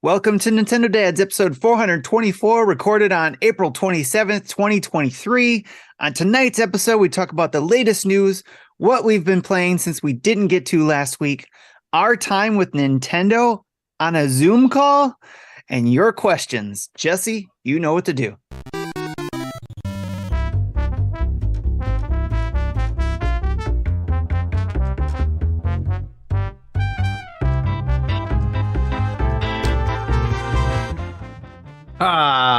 Welcome to Nintendo Dads, episode 424, recorded on April 27th, 2023. On tonight's episode, we talk about the latest news, what we've been playing since we didn't get to last week, our time with Nintendo on a Zoom call, and your questions. Jesse, you know what to do.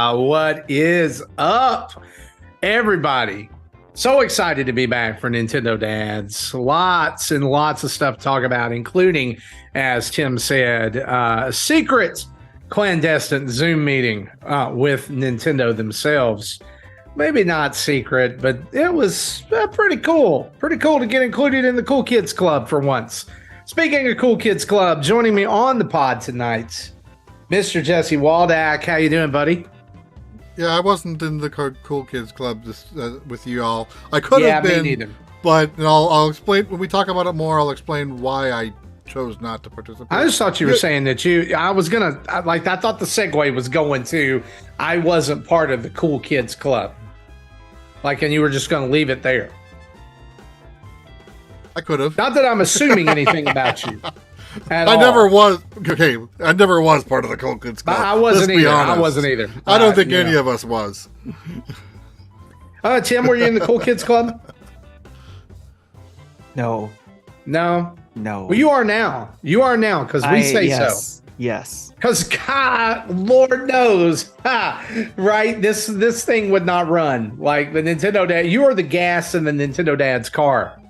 What is up, everybody? So excited to be back for Nintendo Dads. Lots and lots of stuff to talk about, including, as Tim said, a secret clandestine Zoom meeting with Nintendo themselves. Maybe not secret, but it was pretty cool. Pretty cool to get included in the Cool Kids Club for once. Speaking of Cool Kids Club, joining me on the pod tonight, Mr. Jesse Waldack. How you doing, buddy? Yeah, I wasn't in the Cool Kids Club with you all. I could have been, me neither. But I'll explain when we talk about it more. I'll explain why I chose not to participate. I just thought you were saying that I thought the segue was going to, I wasn't part of the Cool Kids Club. And you were just going to leave it there. I could have. Not that I'm assuming anything about you. I never was. Okay, I never was part of the Cool Kids Club. I wasn't either. I don't think any of us was. Tim, were you in the Cool Kids Club? No. Well, you are now. Because we say so. Yes. Because God, Lord knows, right? This thing would not run like the Nintendo Dad. You are the gas in the Nintendo Dad's car.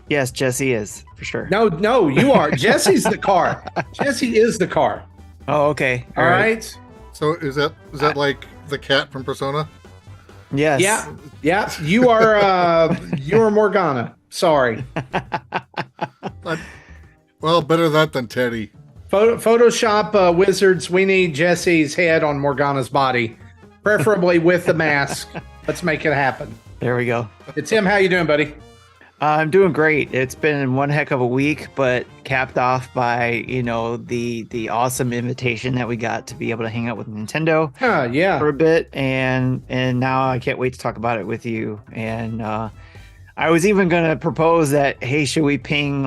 Yes, Jesse is, for sure. No, you are. Jesse's the car. Jesse is the car. Oh, okay. All right. So is that like the cat from Persona? Yes. Yeah. You are Morgana. Sorry. Well, better that than Teddy. Photoshop wizards. We need Jesse's head on Morgana's body, preferably with the mask. Let's make it happen. There we go. Tim, how you doing, buddy? I'm doing great. It's been one heck of a week, but capped off by, the awesome invitation that we got to be able to hang out with Nintendo for a bit. And now I can't wait to talk about it with you. And I was even going to propose that, hey, should we ping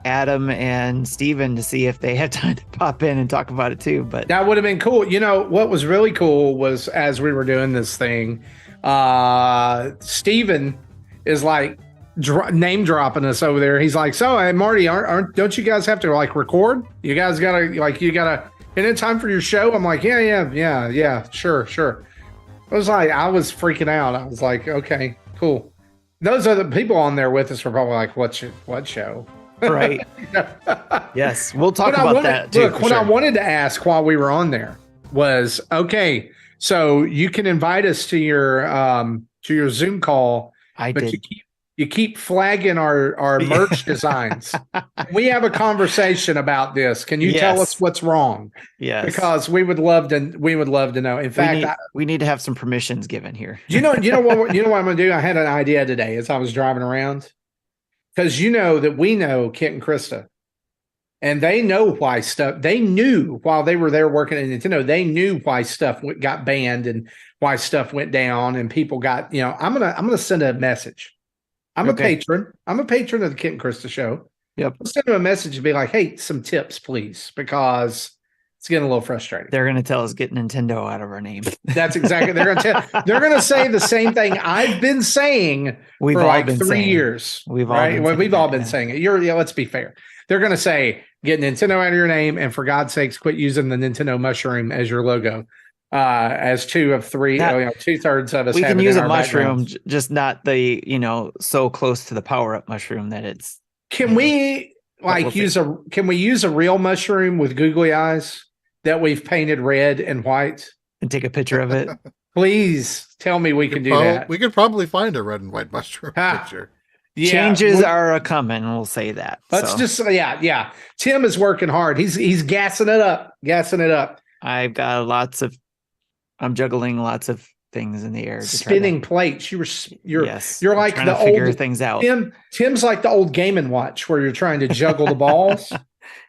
Adam and Steven to see if they had time to pop in and talk about it too? But that would have been cool. What was really cool was as we were doing this thing, Steven is name dropping us over there. He's like, so hey, Marty, don't you guys have to record? You guys gotta in time for your show? I'm like, yeah, sure. I was freaking out. I was like, okay, cool. Those other people on there with us were probably like, what show? Right. Yes, we'll talk about that too. Look, what I wanted to ask while we were on there was, okay, so you can invite us to your Zoom call. You keep flagging our merch designs. We have a conversation about this. Can you tell us what's wrong? Yes. Because we would love to know. In fact, we need to have some permissions given here. You know what I'm going to do? I had an idea today as I was driving around. Because that we know Kit and Krista. And they know why they knew while they were there working at Nintendo, they knew why stuff got banned and why stuff went down and people got, I'm going to send a message. I'm a patron. I'm a patron of the Kit and Krista show. Yep. I'll send them a message and be like, hey, some tips, please, because it's getting a little frustrating. They're going to tell us get Nintendo out of our name. That's exactly. They're going to say the same thing I've been saying for 3 years. We've all been saying it. Let's be fair. They're going to say, get Nintendo out of your name. And for God's sakes, quit using the Nintendo mushroom as your logo. as 2 of 3, 2/3 of us. We can use a mushroom, just not the so close to the power up mushroom that it's. Can we use a real mushroom with googly eyes that we've painted red and white and take a picture of it? Please tell me we can do that. We could probably find a red and white mushroom picture. Yeah, changes are a coming. We'll say that. Let's just Tim is working hard. He's gassing it up. I've got I'm juggling lots of things in the air. Spinning plates. You're like the old figure things out. Tim's like the old Game & Watch where you're trying to juggle the balls.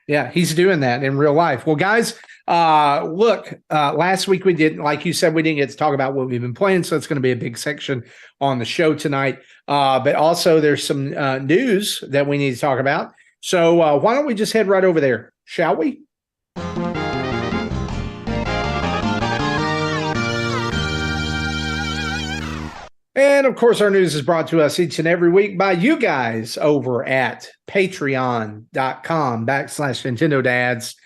Yeah, he's doing that in real life. Well, guys, look, last week we didn't, like you said, we didn't get to talk about what we've been playing, so it's going to be a big section on the show tonight. But also there's some news that we need to talk about. So why don't we just head right over there, shall we? And of course, our news is brought to us each and every week by you guys over at patreon.com/Nintendo Dads,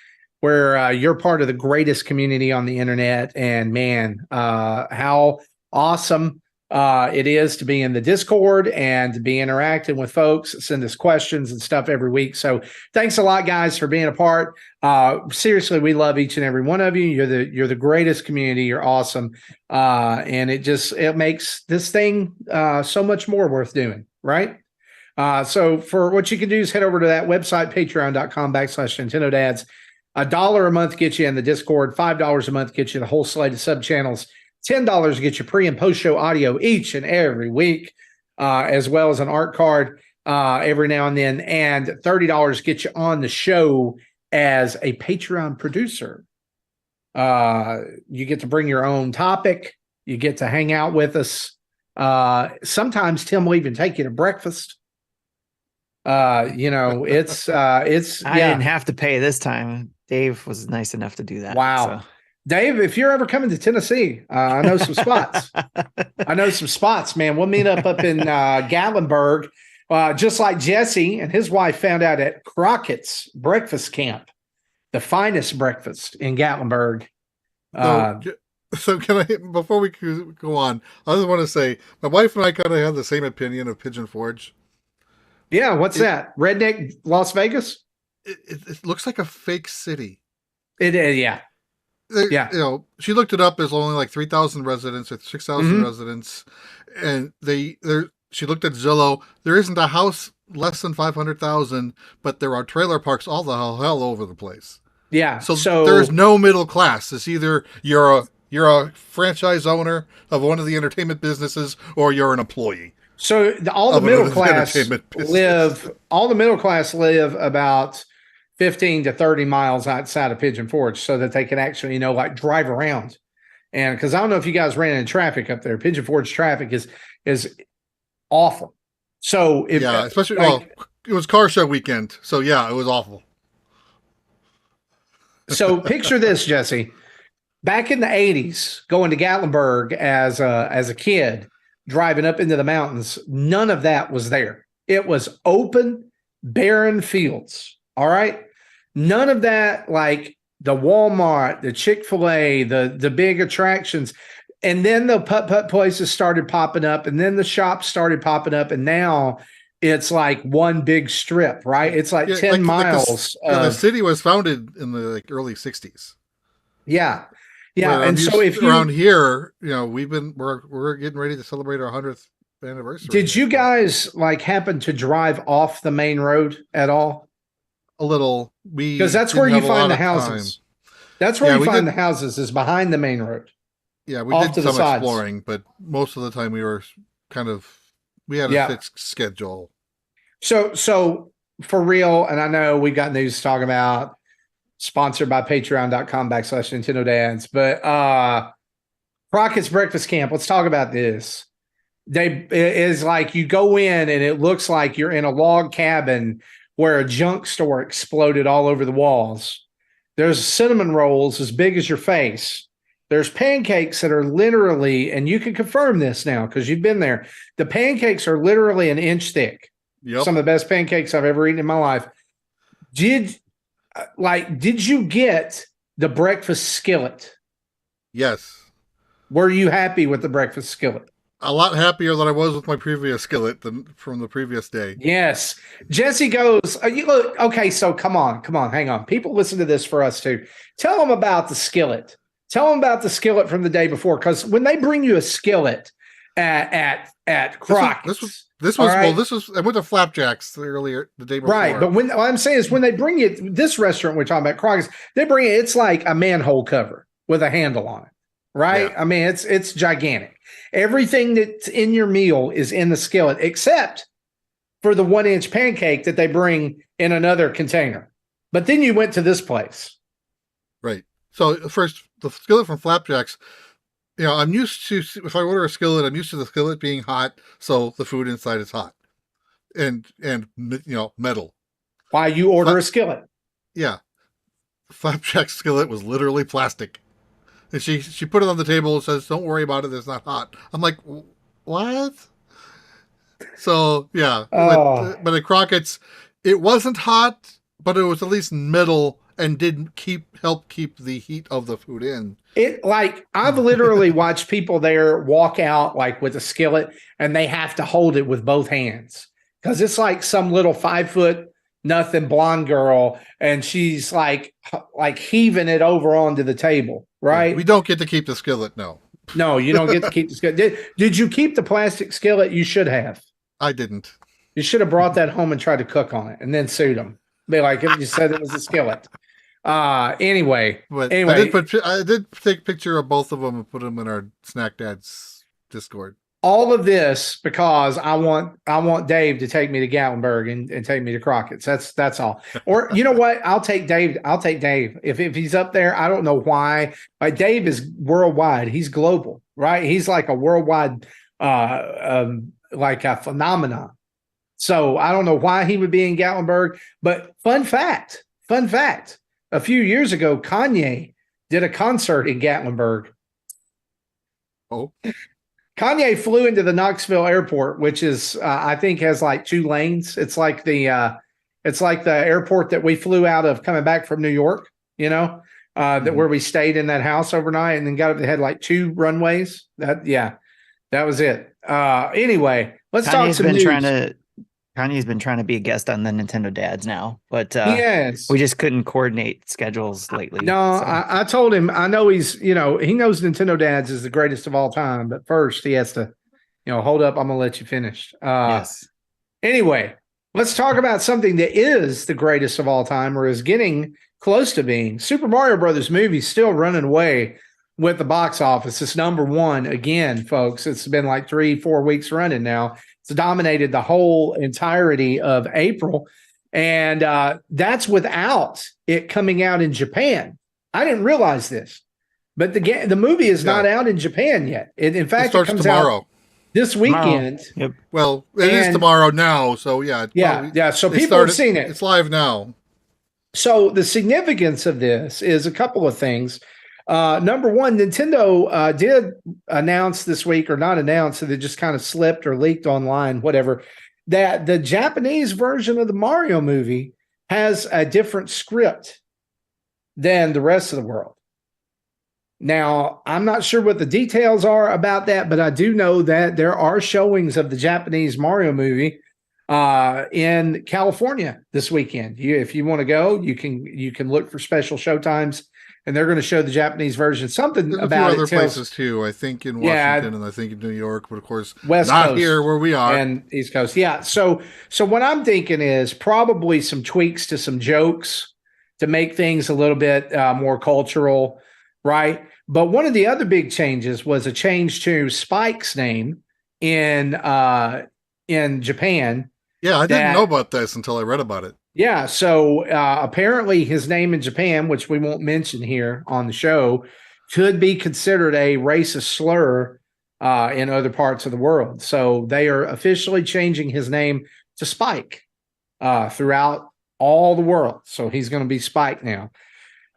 where you're part of the greatest community on the internet. And man, how awesome it is to be in the Discord and to be interacting with folks, send us questions and stuff every week. So thanks a lot, guys, for being a part. Seriously, we love each and every one of you. You're the greatest community. You're awesome. And it makes this thing so much more worth doing, right? So for what you can do is head over to that website, patreon.com/Nintendo Dads. $1 a month gets you in the Discord. $5 a month gets you the whole slate of sub channels. $10 gets you pre and post show audio each and every week, as well as an art card every now and then. And $30 gets you on the show as a Patreon producer. You get to bring your own topic. You get to hang out with us. Sometimes Tim will even take you to breakfast. I didn't have to pay this time. Dave was nice enough to do that. Wow. So. Dave, if you're ever coming to Tennessee, I know some spots. Man. We'll meet up in Gatlinburg, just like Jesse and his wife found out at Crockett's Breakfast Camp, the finest breakfast in Gatlinburg. So can I, before we go on, I just want to say, my wife and I kind of have the same opinion of Pigeon Forge. Yeah, what's that? Redneck Las Vegas? It looks like a fake city. It is, yeah. She looked it up as only like 3,000 residents or 6,000 residents, and she looked at Zillow. There isn't a house less than 500,000, but there are trailer parks all the hell over the place. Yeah, so there's no middle class. It's either you're a franchise owner of one of the entertainment businesses, or you're an employee. So all the middle class live about 15 to 30 miles outside of Pigeon Forge, so that they can actually, drive around. And because I don't know if you guys ran into traffic up there, Pigeon Forge traffic is awful. So especially it was car show weekend, so it was awful. So picture this, Jesse. Back in the 80s, going to Gatlinburg as a kid, driving up into the mountains, none of that was there. It was open, barren fields. All right. None of that, like the Walmart, the Chick-fil-A, the big attractions. And then the putt-putt places started popping up, and then the shops started popping up, and now it's like one big strip, right? It's like 10 miles. The city was founded in the early 60s. Yeah. Yeah. And so if you around here, we're getting ready to celebrate our 100th anniversary. Did you guys happen to drive off the main road at all? A little. Because that's where you find the houses. That's where you find the houses, is behind the main road. Yeah, we did some exploring, but most of the time we were we had a fixed schedule. So for real, and I know we've got news to talk about, sponsored by patreon.com/Nintendo Dads, but Crockett's Breakfast Camp, let's talk about this. It is like you go in and it looks like you're in a log cabin where a junk store exploded all over the walls. There's cinnamon rolls as big as your face. There's pancakes that are literally, and you can confirm this now because you've been there, the pancakes are literally an inch thick. Yep. Some of the best pancakes I've ever eaten in my life. Did you get the breakfast skillet? Yes. Were you happy with the breakfast skillet? A lot happier than I was with my previous skillet from the previous day. Yes. Jesse goes, you look, okay, so come on, hang on. People listen to this for us too. Tell them about the skillet. Tell them about the skillet from the day before, because when they bring you a skillet at Crockett's, this was right? Well, this was I went to Flapjacks earlier the day before. Right, but what I'm saying is when they bring it, this restaurant we're talking about, Crockett's, they bring it. It's like a manhole cover with a handle on it, right? Yeah. I mean, it's gigantic. Everything that's in your meal is in the skillet, except for the 1-inch pancake that they bring in another container. But then you went to this place, right? So first, the skillet from Flapjacks. You know, I'm used to, if I order a skillet, I'm used to the skillet being hot, so the food inside is hot and you know, metal. Why you order a skillet? Yeah. Flapjack skillet was literally plastic. And she put it on the table and says, "Don't worry about it, it's not hot." I'm like, what? So, yeah. But at Crockett's, it wasn't hot, but it was at least metal and didn't help keep the heat of the food in. I've literally watched people there walk out like with a skillet and they have to hold it with both hands because it's like some little 5'0" blonde girl and she's like heaving it over onto the table, right? We don't get to keep the skillet, no. No, you don't get to keep the skillet. Did you keep the plastic skillet? You should have. I didn't. You should have brought that home and tried to cook on it and then sued them. Be like, if you said it was a skillet. Anyway, I did take a picture of both of them and put them in our Snack Dads Discord. All of this because I want Dave to take me to Gatlinburg and take me to Crockett's. That's all. Or you know what? I'll take Dave. If he's up there, I don't know why. Dave is worldwide. He's global, right? He's like a worldwide like a phenomenon. So I don't know why he would be in Gatlinburg, but fun fact, a few years ago, Kanye did a concert in Gatlinburg. Oh. Kanye flew into the Knoxville airport, which is, I think has like 2 lanes. It's like the airport that we flew out of coming back from New York, you know, where we stayed in that house overnight and then got up, they had like 2 runways. That was it. Anyway, let's talk some news. Kanye's been trying to be a guest on the Nintendo Dads now, but yes, we just couldn't coordinate schedules lately. No, so. I told him, I know he knows Nintendo Dads is the greatest of all time, but first he has to, hold up. I'm going to let you finish. Yes. Anyway, let's talk about something that is the greatest of all time or is getting close to being. Super Mario Brothers movie still running away with the box office. It's #1 again, folks. It's been like 3-4 weeks running now. It's dominated the whole entirety of April. And that's without it coming out in Japan. I didn't realize this, but the movie is not out in Japan yet. In fact, it comes tomorrow. Out this weekend. Yep. Well, it is tomorrow now. So yeah. So people have seen it. It's live now. So the significance of this is a couple of things. Number one, Nintendo did announce this week, or not announce, so they just kind of slipped or leaked online, whatever, that the Japanese version of the Mario movie has a different script than the rest of the world. Now, I'm not sure what the details are about that, but I do know that there are showings of the Japanese Mario movie in California this weekend. If you want to go, you can look for special showtimes. And they're going to show the Japanese version. Something There's about a few other places too. I think in Washington and I think in New York, but of course West not Coast here where we are. And East Coast. Yeah. So what I'm thinking is probably some tweaks to some jokes to make things a little bit more cultural, right? But one of the other big changes was a change to Spike's name in Japan. Yeah, I didn't know about this until I read about it. Yeah, so apparently his name in Japan, which we won't mention here on the show, could be considered a racist slur in other parts of the world. So they are officially changing his name to Spike throughout all the world. So he's going to be Spike now.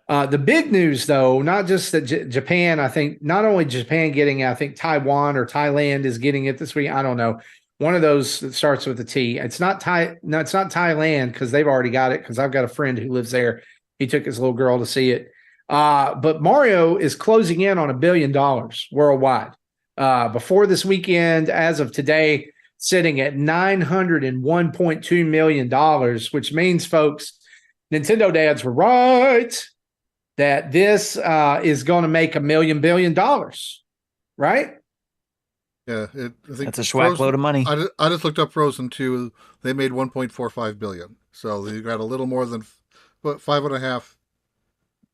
The big news, though, not just that Japan, I think not only Japan getting it, I think Taiwan or Thailand is getting it this week. I don't know. One of those that starts with a T. It's not Thailand because they've already got it, because I've got a friend who lives there. He took his little girl to see it. But Mario is closing in on $1 billion worldwide. Before this weekend, as of today, sitting at $901.2 million, which means, folks, Nintendo dads were right that this is going to make $1 billion, right? Yeah, I think that's a schwack load of money. I just looked up Frozen 2. They made $1.45 billion, so you got a little more than $5.5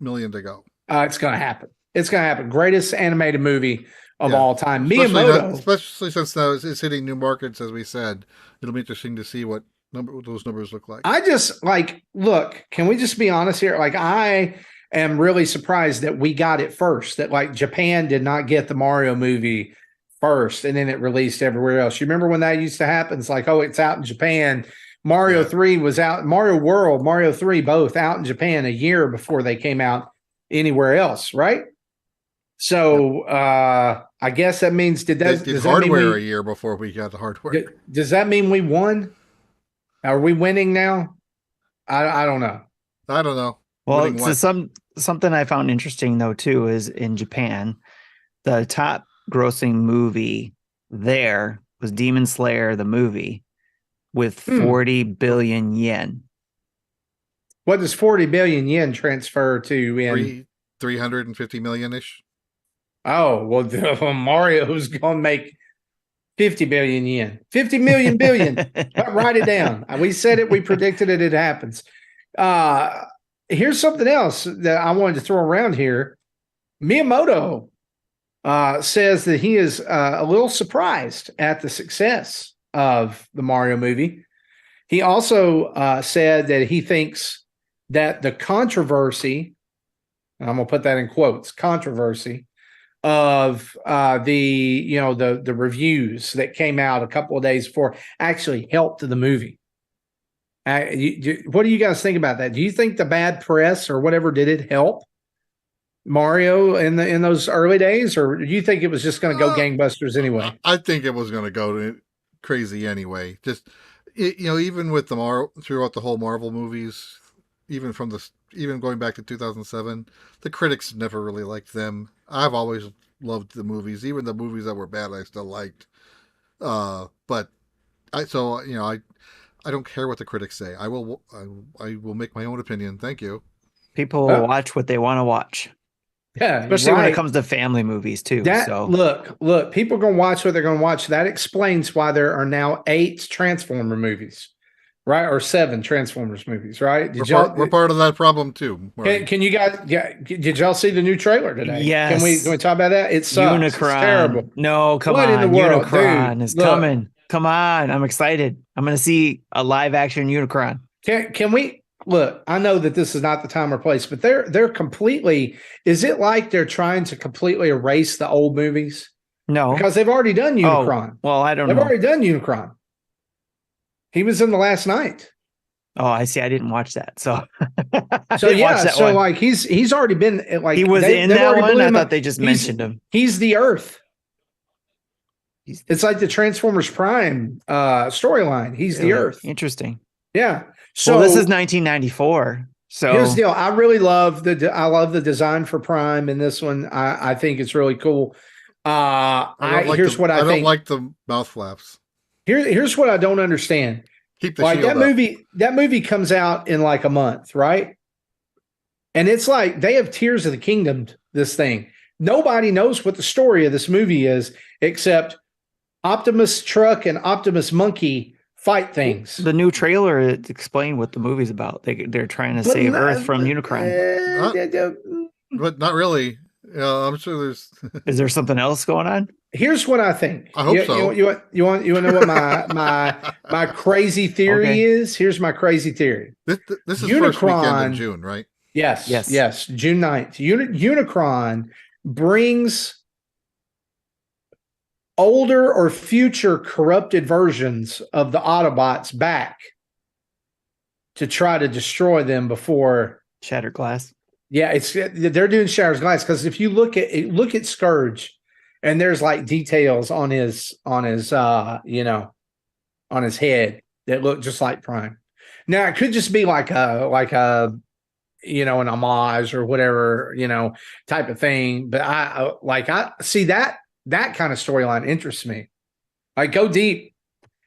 million to go. It's going to happen. It's going to happen. Greatest animated movie of all time. Especially since now it's hitting new markets, as we said. It'll be interesting to see what those numbers look like. I just look, can we just be honest here? I am really surprised that we got it first, that Japan did not get the Mario movie first and then it released everywhere else. You remember when that used to happen? It's it's out in Japan. Mario 3 was out, Mario World, Mario 3, both out in Japan a year before they came out anywhere else, right? So I guess that means did hardware a year before we got the hardware. Does that mean we won? Are we winning now? I don't know. I don't know. Well, so something I found interesting though too is in Japan, the top grossing movie there was Demon Slayer the movie with 40 billion yen. What does 40 billion yen transfer to in 350 million-ish? Oh, well, Mario's going to make 50 billion yen. 50 million billion. Write it down. We said it. We predicted it. It happens. Here's something else that I wanted to throw around here. Miyamoto says that he is a little surprised at the success of the Mario movie. He also said that he thinks that the controversy, I'm going to put that in quotes, controversy of the reviews that came out a couple of days before actually helped the movie. What do you guys think about that? Do you think the bad press or whatever, did it help Mario in those early days, or do you think it was just going to go gangbusters anyway? I think it was going to go crazy anyway. Just even with throughout the whole Marvel movies, even going back to 2007, the critics never really liked them. I've always loved the movies, even the movies that were bad, I still liked. But I don't care what the critics say. I will make my own opinion. Thank you. People will watch what they want to watch. Yeah, especially when it comes to family movies too. Look, people are going to watch what they're going to watch. That explains why there are now 8 Transformer movies, right? Or 7 Transformers movies, right? We're part of that problem too. Can you guys? Did y'all see the new trailer today? Yes. Can we talk about that? It sucks. Unicron. It's terrible. No, come what on. In the world, Unicron is coming. Come on. I'm excited. I'm going to see a live action Unicron. Can we? Look, I know that this is not the time or place, but they're completely. Is it like they're trying to completely erase the old movies? No, because they've already done Unicron. Oh, well, I don't know. They've already done Unicron. He was in the last night. Oh, I see. I didn't watch that. So he's already been he was in that one. I thought they just mentioned him. He's the Earth. It's like the Transformers Prime storyline. He's the Earth. Interesting. Yeah. So this is 1994. So here's the deal. I really love the design for Prime in this one. I think it's really cool. I don't like the mouth flaps. Here's what I don't understand. Keep the shield up. That movie comes out in like a month, right? And it's like they have Tears of the Kingdom, this thing. Nobody knows what the story of this movie is except Optimus Truck and Optimus Monkey fight things. The new trailer explained what the movie's about. They're trying to save Earth from Unicron. But not really. I'm sure there's. Is there something else going on? Here's what I think. I hope so. You want to know what my crazy theory is? Here's my crazy theory. This is Unicron, first weekend in June, right? Yes. June 9th. Unicron brings older or future corrupted versions of the Autobots back to try to destroy them before Shattered Glass. Yeah, they're doing Shattered Glass because if you look at Scourge, and there's like details on his head that look just like Prime. Now it could just be like a an homage or whatever, type of thing. But I see that kind of storyline interests me. Like, go deep.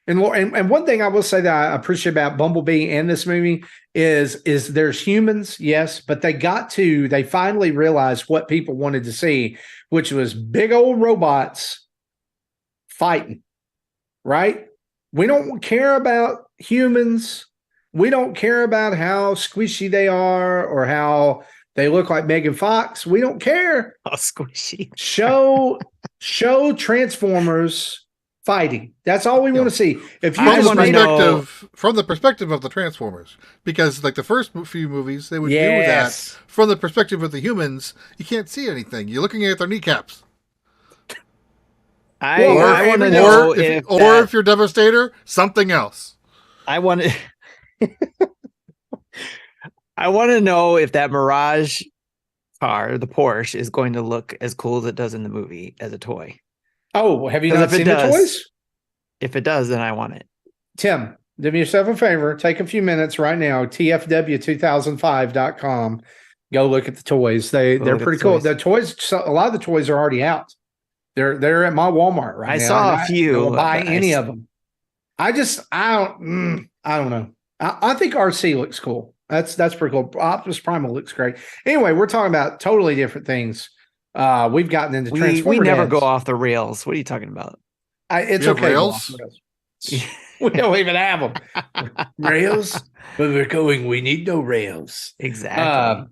And one thing I will say that I appreciate about Bumblebee and this movie is there's humans, yes, but they finally realized what people wanted to see, which was big old robots fighting, right? We don't care about humans. We don't care about how squishy they are or how they look like Megan Fox. We don't care. How squishy. Show Transformers fighting. That's all we want to see. If you from the perspective of the Transformers, because like the first few movies, they would do that from the perspective of the humans. You can't see anything. You're looking at their kneecaps. I want to know if you're Devastator, something else. I want to know if that Mirage car, the Porsche, is going to look as cool as it does in the movie as a toy. Oh, have you not seen the toys? If it does, then I want it. Tim, do me yourself a favor. Take a few minutes right now. TFW2005.com. Go look at the toys. They're pretty cool. The toys, a lot of the toys are already out. They're at my Walmart right now. I saw a few. Don't buy any of them. I don't know. I think RC looks cool. That's pretty cool. Optimus Primal looks great. Anyway, we're talking about totally different things. We've gotten into Transformers. We never go off the rails. What are you talking about? It's okay. Rails? We don't even have them. Rails? But we're going, we need no rails. Exactly.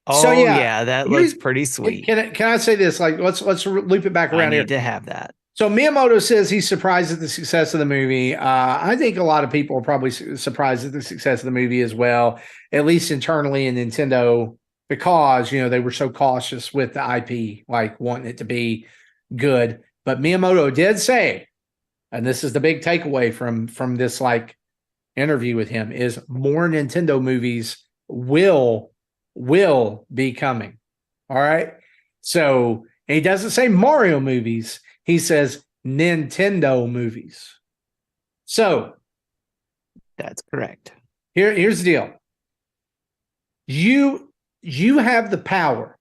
That looks pretty sweet. Can I say this? Like, let's loop it back around here. I need to have that. So Miyamoto says he's surprised at the success of the movie. I think a lot of people are probably surprised at the success of the movie as well, at least internally in Nintendo, because, they were so cautious with the IP, like wanting it to be good. But Miyamoto did say, and this is the big takeaway from this like interview with him, is more Nintendo movies will be coming. All right. So he doesn't say Mario movies. He says Nintendo movies. So that's correct. Here's the deal. You have the power.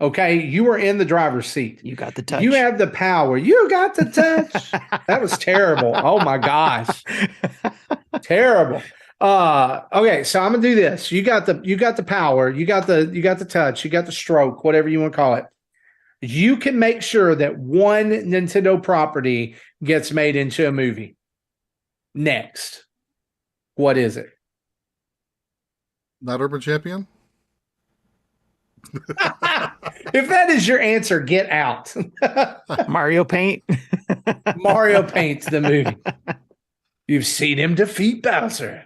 Okay. You are in the driver's seat. You got the touch. You have the power. You got the touch. That was terrible. Oh my gosh. Terrible. Okay, so I'm gonna do this. You got the power, you got the touch, you got the stroke, whatever you want to call it. You can make sure that one Nintendo property gets made into a movie. Next. What is it? Not Urban Champion? If that is your answer, get out. Mario Paint? Mario Paint, the movie. You've seen him defeat Bowser,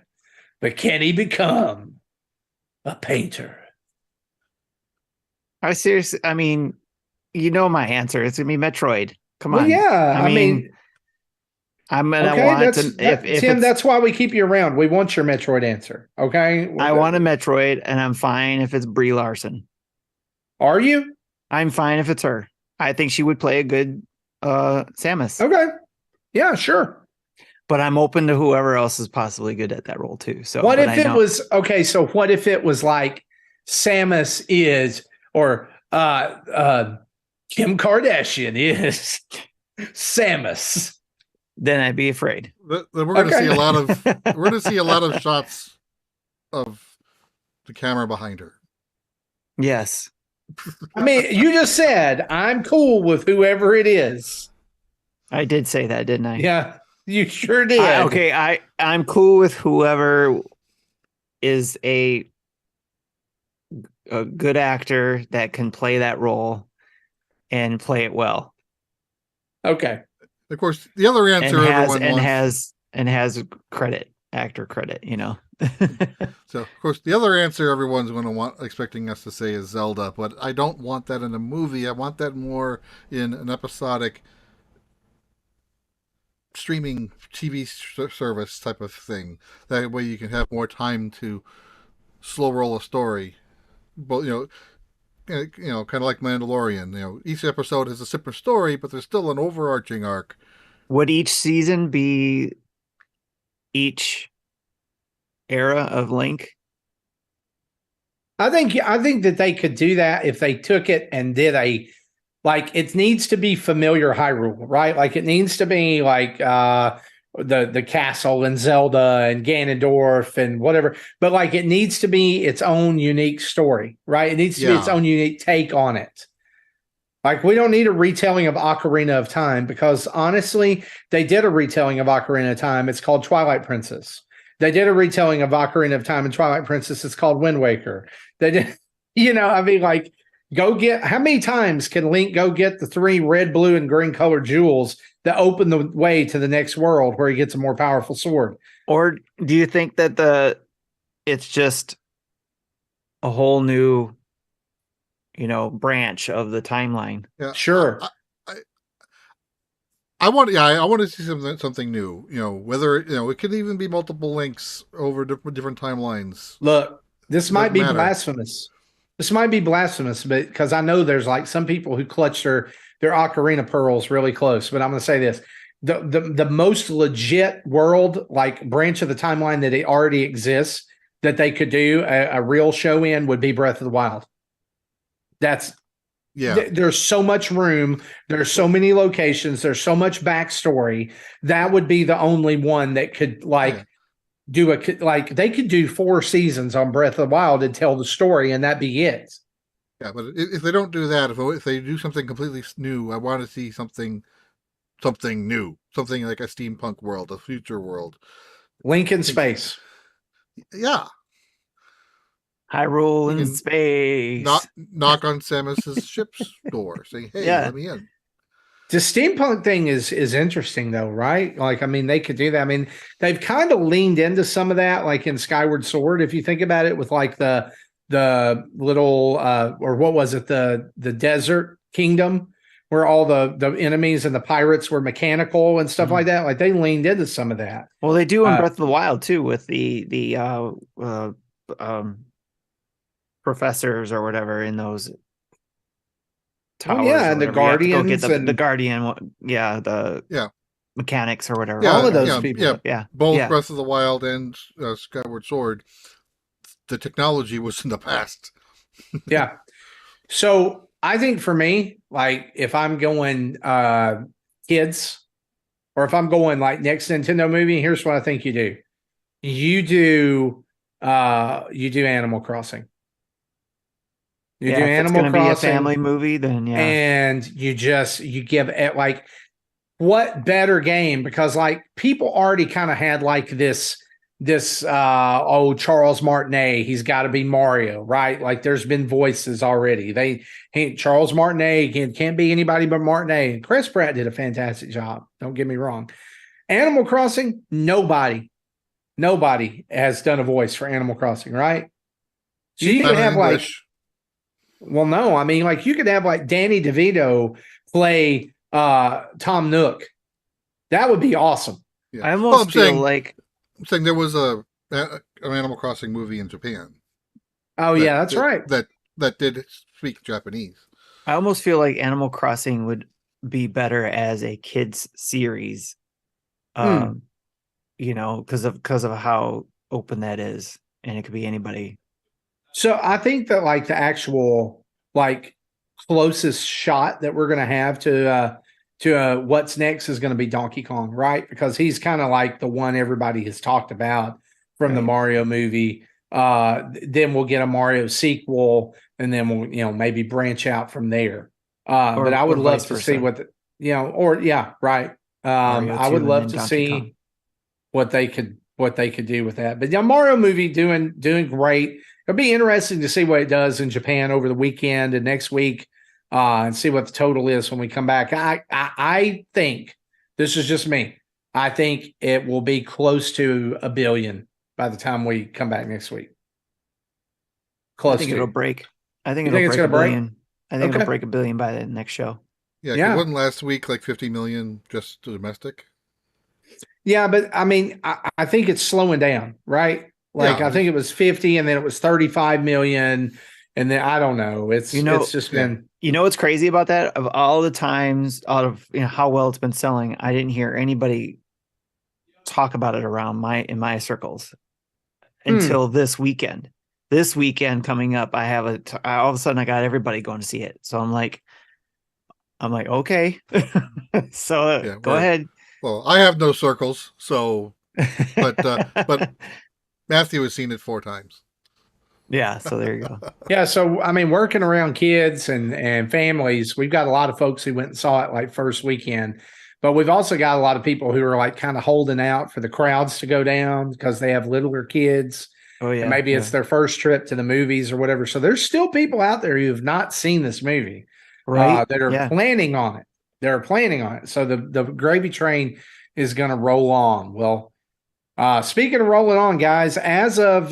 but can he become a painter? My answer. It's gonna be Metroid. Come on. Well, yeah. I mean, I'm gonna want to. If Tim, that's why we keep you around. We want your Metroid answer. Okay. I want a Metroid, and I'm fine if it's Brie Larson. Are you? I'm fine if it's her. I think she would play a good Samus. Okay. Yeah, sure. But I'm open to whoever else is possibly good at that role too. So what if it was okay? So what if it was like Samus is, or Kim Kardashian is Samus? Then I'd be afraid. Then we're going to see a lot of shots of the camera behind her. Yes. I mean, you just said I'm cool with whoever it is. I did say that, didn't I? Yeah. You sure did. I'm cool with whoever is a good actor that can play that role and play it well. Okay. Of course, the other answer has actor credit, So, of course, the other answer everyone's going to expecting us to say is Zelda, but I don't want that in a movie. I want that more in an episodic streaming TV service type of thing. That way you can have more time to slow roll a story. But kind of like Mandalorian. Each episode has a separate story, but there's still an overarching arc. Would each season be each era of Link? I think that they could do that if they took it and did it needs to be familiar Hyrule, right? Like it needs to be like the castle and Zelda and Ganondorf and whatever, but like it needs to be its own unique story, right? It needs to be its own unique take on it. Like we don't need a retelling of Ocarina of Time because honestly, they did a retelling of Ocarina of Time. It's called Twilight Princess. They did a retelling of Ocarina of Time and Twilight Princess. It's called Wind Waker. They did, go get, how many times can Link go get the 3 red, blue, and green colored jewels that open the way to the next world where he gets a more powerful sword? Or do you think that it's just a whole new, branch of the timeline? Yeah, sure. I want to see something new. Whether it could even be multiple links over different timelines. Look, this might be blasphemous. This might be blasphemous, but because I know there's like some people who clutch their Ocarina pearls really close. But I'm going to say this: the most legit world, like branch of the timeline that it already exists, that they could do a real show in would be Breath of the Wild. There's so much room. There's so many locations. There's so much backstory. That would be the only one that could they could do 4 seasons on Breath of the Wild and tell the story, and that'd be it. Yeah, but if they don't do that, if they do something completely new, I want to see something new, something like a steampunk world, a future world, Link in space. Yeah. Hyrule in space. Knock on Samus's ship's door, saying, "Hey, let me in." The steampunk thing is interesting, though, right? Like, I mean, they could do that. I mean, they've kind of leaned into some of that, like in Skyward Sword, if you think about it, with like the little or what was it, the desert kingdom, where all the enemies and the pirates were mechanical and stuff like that. Like they leaned into some of that. Well, they do in Breath of the Wild too, with the professors or whatever in those towers. And the guardians the guardian, the mechanics or whatever. All of those people. Both Breath of the Wild and Skyward Sword, the technology was in the past. Yeah. So I think for me, like if I'm going kids, or if I'm going like next Nintendo movie, here's what I think you do. You do Animal Crossing. You do Animal Crossing. Be a family movie, then and you give it like, what better game? Because like people already kind of had like this Charles Martinet, he's got to be Mario, right? Like there's been voices already. Charles Martinet can't be anybody but Martinet. And Chris Pratt did a fantastic job. Don't get me wrong. Animal Crossing, nobody has done a voice for Animal Crossing, right? So you could have English. Well, no, I mean, like you could have like Danny DeVito play Tom Nook. That would be awesome. Yeah. I almost feel like I'm saying there was an Animal Crossing movie in Japan. Oh, that's right. That did speak Japanese. I almost feel like Animal Crossing would be better as a kids series, because of how open that is, and it could be anybody. So I think that like the actual like closest shot that we're going to have to what's next is going to be Donkey Kong, right? Because he's kind of like the one everybody has talked about from the Mario movie. Then we'll get a Mario sequel, and then we'll maybe branch out from there. But I would love to see what right. I would love to see what they could do with that. But Mario movie doing great. It'll be interesting to see what it does in Japan over the weekend and next week, and see what the total is when we come back. I think, this is just me, I think it will be close to $1 billion by the time we come back next week. I think it'll break. I think it's going to break $1 billion. I think it'll break $1 billion by the next show. Yeah. It wasn't last week like 50 million just domestic. Yeah, but I mean, I think it's slowing down, right? Like I think it was 50, and then it was 35 million, and then I don't know. It's just been. What's crazy about that? Of all the times, out of how well it's been selling, I didn't hear anybody talk about it around in my circles until this weekend. this weekend coming up, I have all of a sudden I got everybody going to see it. So I'm like, okay. So go ahead. Well, I have no circles, so but Matthew has seen it 4 times. Yeah, so there you go. Yeah, so I mean, working around kids and families, we've got a lot of folks who went and saw it like first weekend, but we've also got a lot of people who are like kind of holding out for the crowds to go down because they have littler kids. Oh yeah, and maybe it's their first trip to the movies or whatever. So there's still people out there who have not seen this movie, right? That are planning on it. They're planning on it. So the gravy train is going to roll on. Well, speaking of rolling on, guys, as of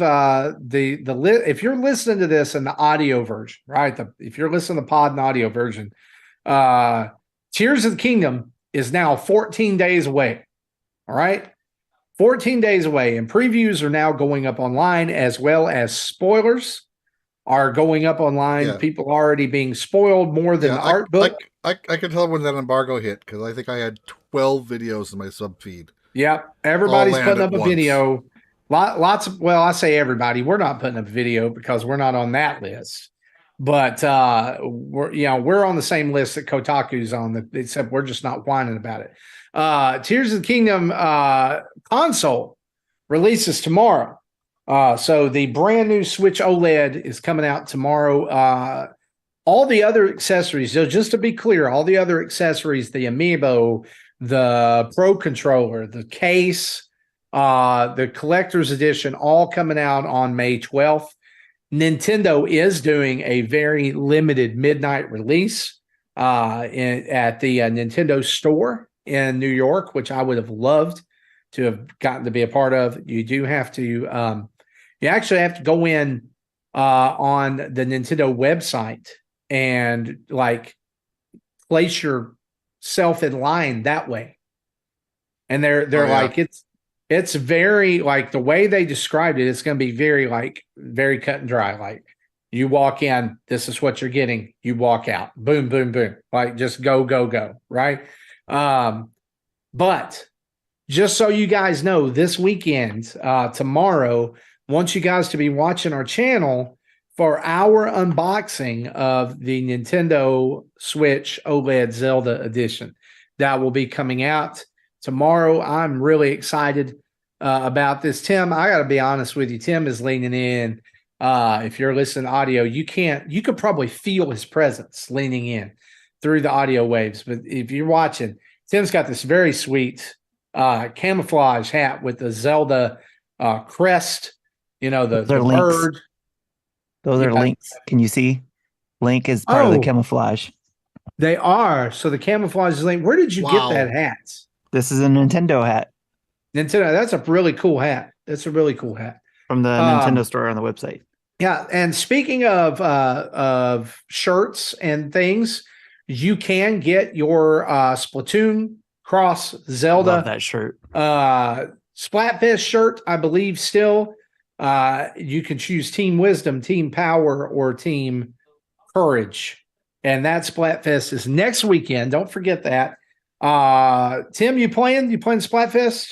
if you're listening to this in the audio version, right? If you're listening to the pod and audio version, Tears of the Kingdom is now 14 days away. All right. 14 days away, and previews are now going up online, as well as spoilers are going up online. Yeah. People are already being spoiled more than the art book. I can tell when that embargo hit because I think I had 12 videos in my sub feed. Yep, everybody's putting up a video. Lots of, well, I say everybody. We're not putting up a video because we're not on that list. But we're on the same list that Kotaku's on, except we're just not whining about it. Tears of the Kingdom console releases tomorrow. So the brand new Switch OLED is coming out tomorrow. All the other accessories, so just to be clear, all the other accessories, the Amiibo, the Pro Controller, the case, the Collector's Edition, all coming out on May 12th. Nintendo is doing a very limited midnight release at the Nintendo store in New York, which I would have loved to have gotten to be a part of. You do have to, you actually have to go in on the Nintendo website and like place yourself in line that way. And they're like, it's very like the way they described it, it's going to be very cut and dry. Like you walk in, this is what you're getting. You walk out, boom, boom, boom. Like just go, go, go. Right. But just so you guys know, this weekend, tomorrow, want you guys to be watching our channel for our unboxing of the Nintendo Switch OLED Zelda edition that will be coming out tomorrow. I'm really excited about this. Tim, I got to be honest with you. Tim is leaning in. If you're listening to audio, you could probably feel his presence leaning in through the audio waves. But if you're watching, Tim's got this very sweet camouflage hat with the Zelda crest, the bird. Those are links. Can you see? Link is part of the camouflage. They are. So the camouflage is Link. Where did you get that hat? This is a Nintendo hat. Nintendo. That's a really cool hat. That's a really cool hat. From the Nintendo store on the website. Yeah. And speaking of shirts and things, you can get your Splatoon Cross Zelda. Love that shirt. Splatfest shirt, I believe still. You can choose Team Wisdom, Team Power, or Team Courage. And that Splatfest is next weekend. Don't forget that. Tim, you playing Splatfest?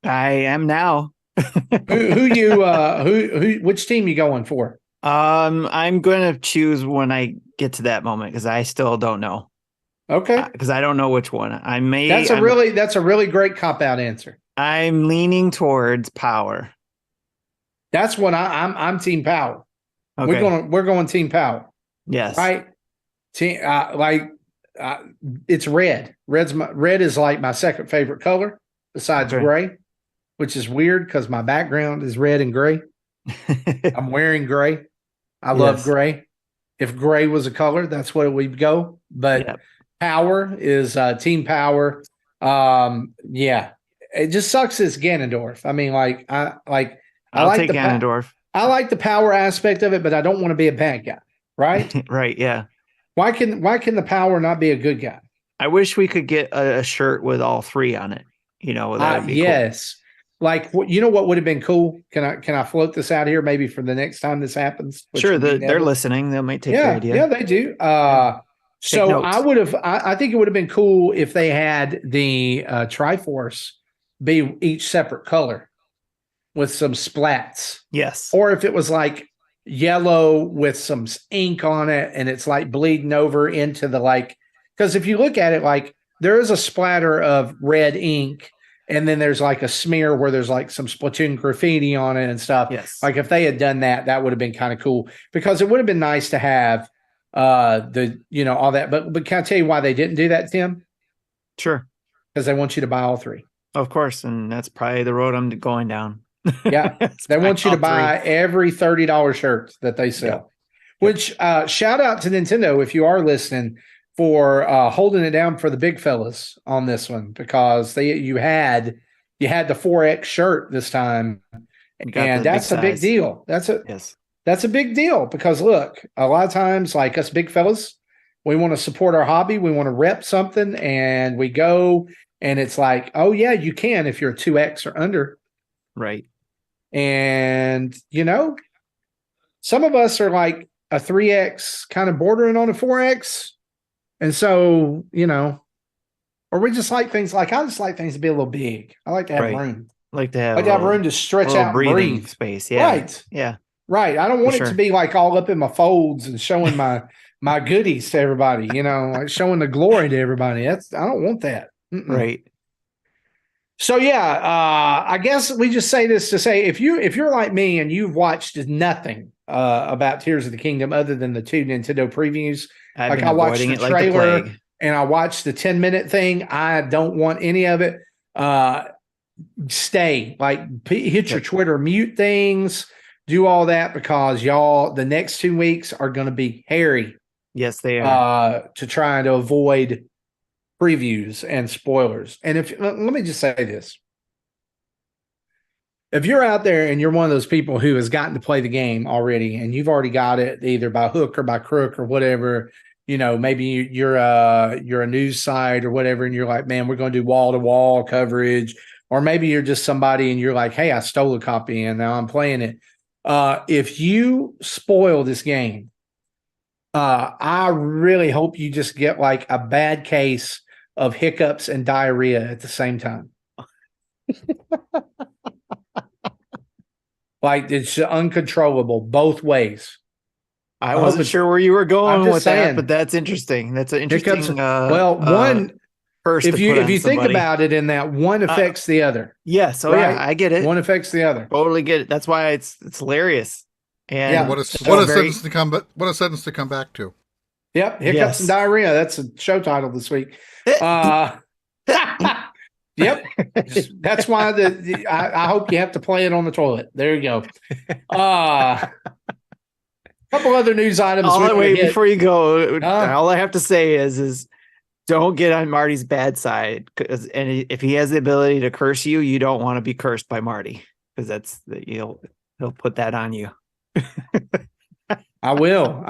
I am now. Which team you going for? I'm going to choose when I get to that moment because I still don't know. Okay. Because I don't know which one. That's a really great cop out answer. I'm leaning towards Power. That's what I'm Team Power. Okay. We're going Team Power. Yes. Right. It's red. Red is like my second favorite color besides gray, which is weird because my background is red and gray. I'm wearing gray. I love gray. If gray was a color, that's what we'd go. But Power is Team Power. It just sucks it's Ganondorf. I mean, I'll take Ganondorf. I like the power aspect of it, but I don't want to be a bad guy. Right? Right. Yeah. Why can the power not be a good guy? I wish we could get a shirt with all three on it. That would be yes. Cool. Like, what would have been cool? Can I float this out here maybe for the next time this happens? Sure. They're listening. They might take your idea. Yeah, they do. So I think it would have been cool if they had the Triforce be each separate color. with some splats. Yes. Or if it was like yellow with some ink on it and it's like bleeding over into the like, because if you look at it, like there is a splatter of red ink and then there's like a smear where there's like some Splatoon graffiti on it and stuff. Yes. Like if they had done that, that would have been kind of cool because it would have been nice to have all that. But can I tell you why they didn't do that, Tim? Sure. Because they want you to buy all three. Of course. And that's probably the road I'm going down. Yeah. They want you to buy every $30 shirt that they sell, which shout out to Nintendo if you are listening for holding it down for the big fellas on this one, because you had the 4X shirt this time. And that's a big deal. That's a big deal because look, a lot of times like us big fellas, we want to support our hobby. We want to rep something and we go and it's like, oh yeah, you can if you're a 2X or under. Right. And, some of us are like a 3X kind of bordering on a 4X. And so, or we just like things like, I just like things to be a little big. I like to have room. Like to have room to stretch out and breathe. Space. Yeah. Right. Yeah. Right. I don't want it to be like all up in my folds and showing my goodies to everybody, like showing the glory to everybody. I don't want that. Mm-mm. Right. So I guess we just say this to say if you're like me and you've watched nothing about Tears of the Kingdom other than the 2 Nintendo previews, like I watched the trailer and I watched the 10-minute thing. I don't want any of it. Stay, hit your Twitter mute things, do all that because y'all the next 2 weeks are going to be hairy. Yes, they are. To try to avoid previews and spoilers. And let me just say this. If you're out there and you're one of those people who has gotten to play the game already and you've already got it either by hook or by crook or whatever, maybe you're a news site or whatever and you're like, man, we're going to do wall-to-wall coverage. Or maybe you're just somebody and you're like, hey, I stole a copy and now I'm playing it. If you spoil this game, I really hope you just get like a bad case of hiccups and diarrhea at the same time. Like it's uncontrollable both ways. I wasn't sure where you were going with that, but that's interesting. That's an interesting. One. First, if you think about it, in that one affects the other. Yes, I get it. One affects the other. Totally get it. That's why it's hilarious. And what a sentence to come. What a sentence to come back to. Yep, hiccups and diarrhea. That's a show title this week. Yep, that's why I hope you have to play it on the toilet. There you go. Couple other news items. Before you go, all I have to say is don't get on Marty's bad side, and if he has the ability to curse you, you don't want to be cursed by Marty because he'll put that on you. I will.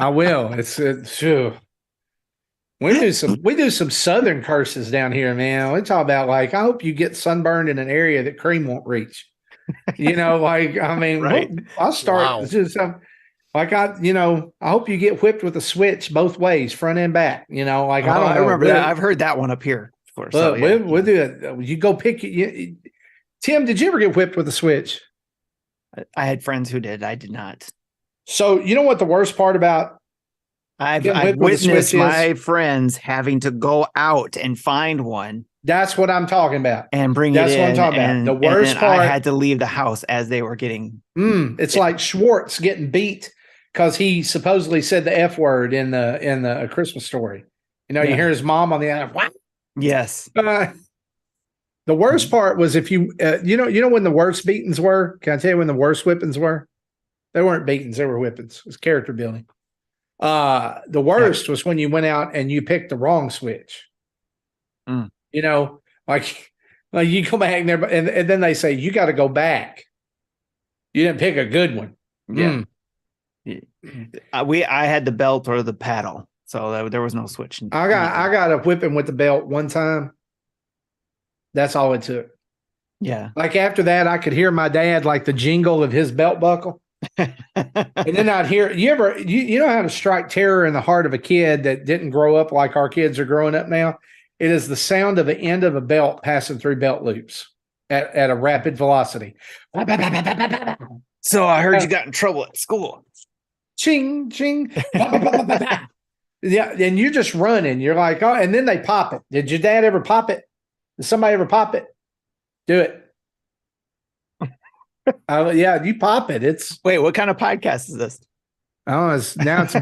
It's sure. We do some southern curses down here, man. We talk about like, I hope you get sunburned in an area that cream won't reach. Right. I'll start just I hope you get whipped with a switch both ways, front and back. I don't know. I remember that. I've heard that one up here before. We'll do it. You go pick it. Tim, did you ever get whipped with a switch? I had friends who did. I did not. So you know what the worst part about? I've witnessed my friends having to go out and find one. That's what I'm talking about. And bring That's it in. That's what I'm talking about. The worst part. I had to leave the house as they were getting. It's like Schwartz getting beat because he supposedly said the F word in the Christmas Story. You hear his mom on the other. What? Yes. The worst part was if you when the worst beatings were. Can I tell you when the worst whippings were? They weren't beatings; they were whippings. It was character building. The worst was when you went out and you picked the wrong switch. Like you go back there, and then they say you got to go back. You didn't pick a good one. Yeah. I had the belt or the paddle, so there was no switch. I got a whipping with the belt one time. That's all it took. Yeah. Like after that, I could hear my dad like the jingle of his belt buckle. And then I'd hear you know how to strike terror in the heart of a kid that didn't grow up like our kids are growing up now? It is the sound of the end of a belt passing through belt loops. at a rapid velocity. So I heard you got in trouble at school. Ching, ching. Yeah, and you're just running. You're like, oh, and then they pop it. Did your dad ever pop it? Did somebody ever pop it? Do it. Yeah, you pop it. It's wait, what kind of podcast is this? Oh, now it's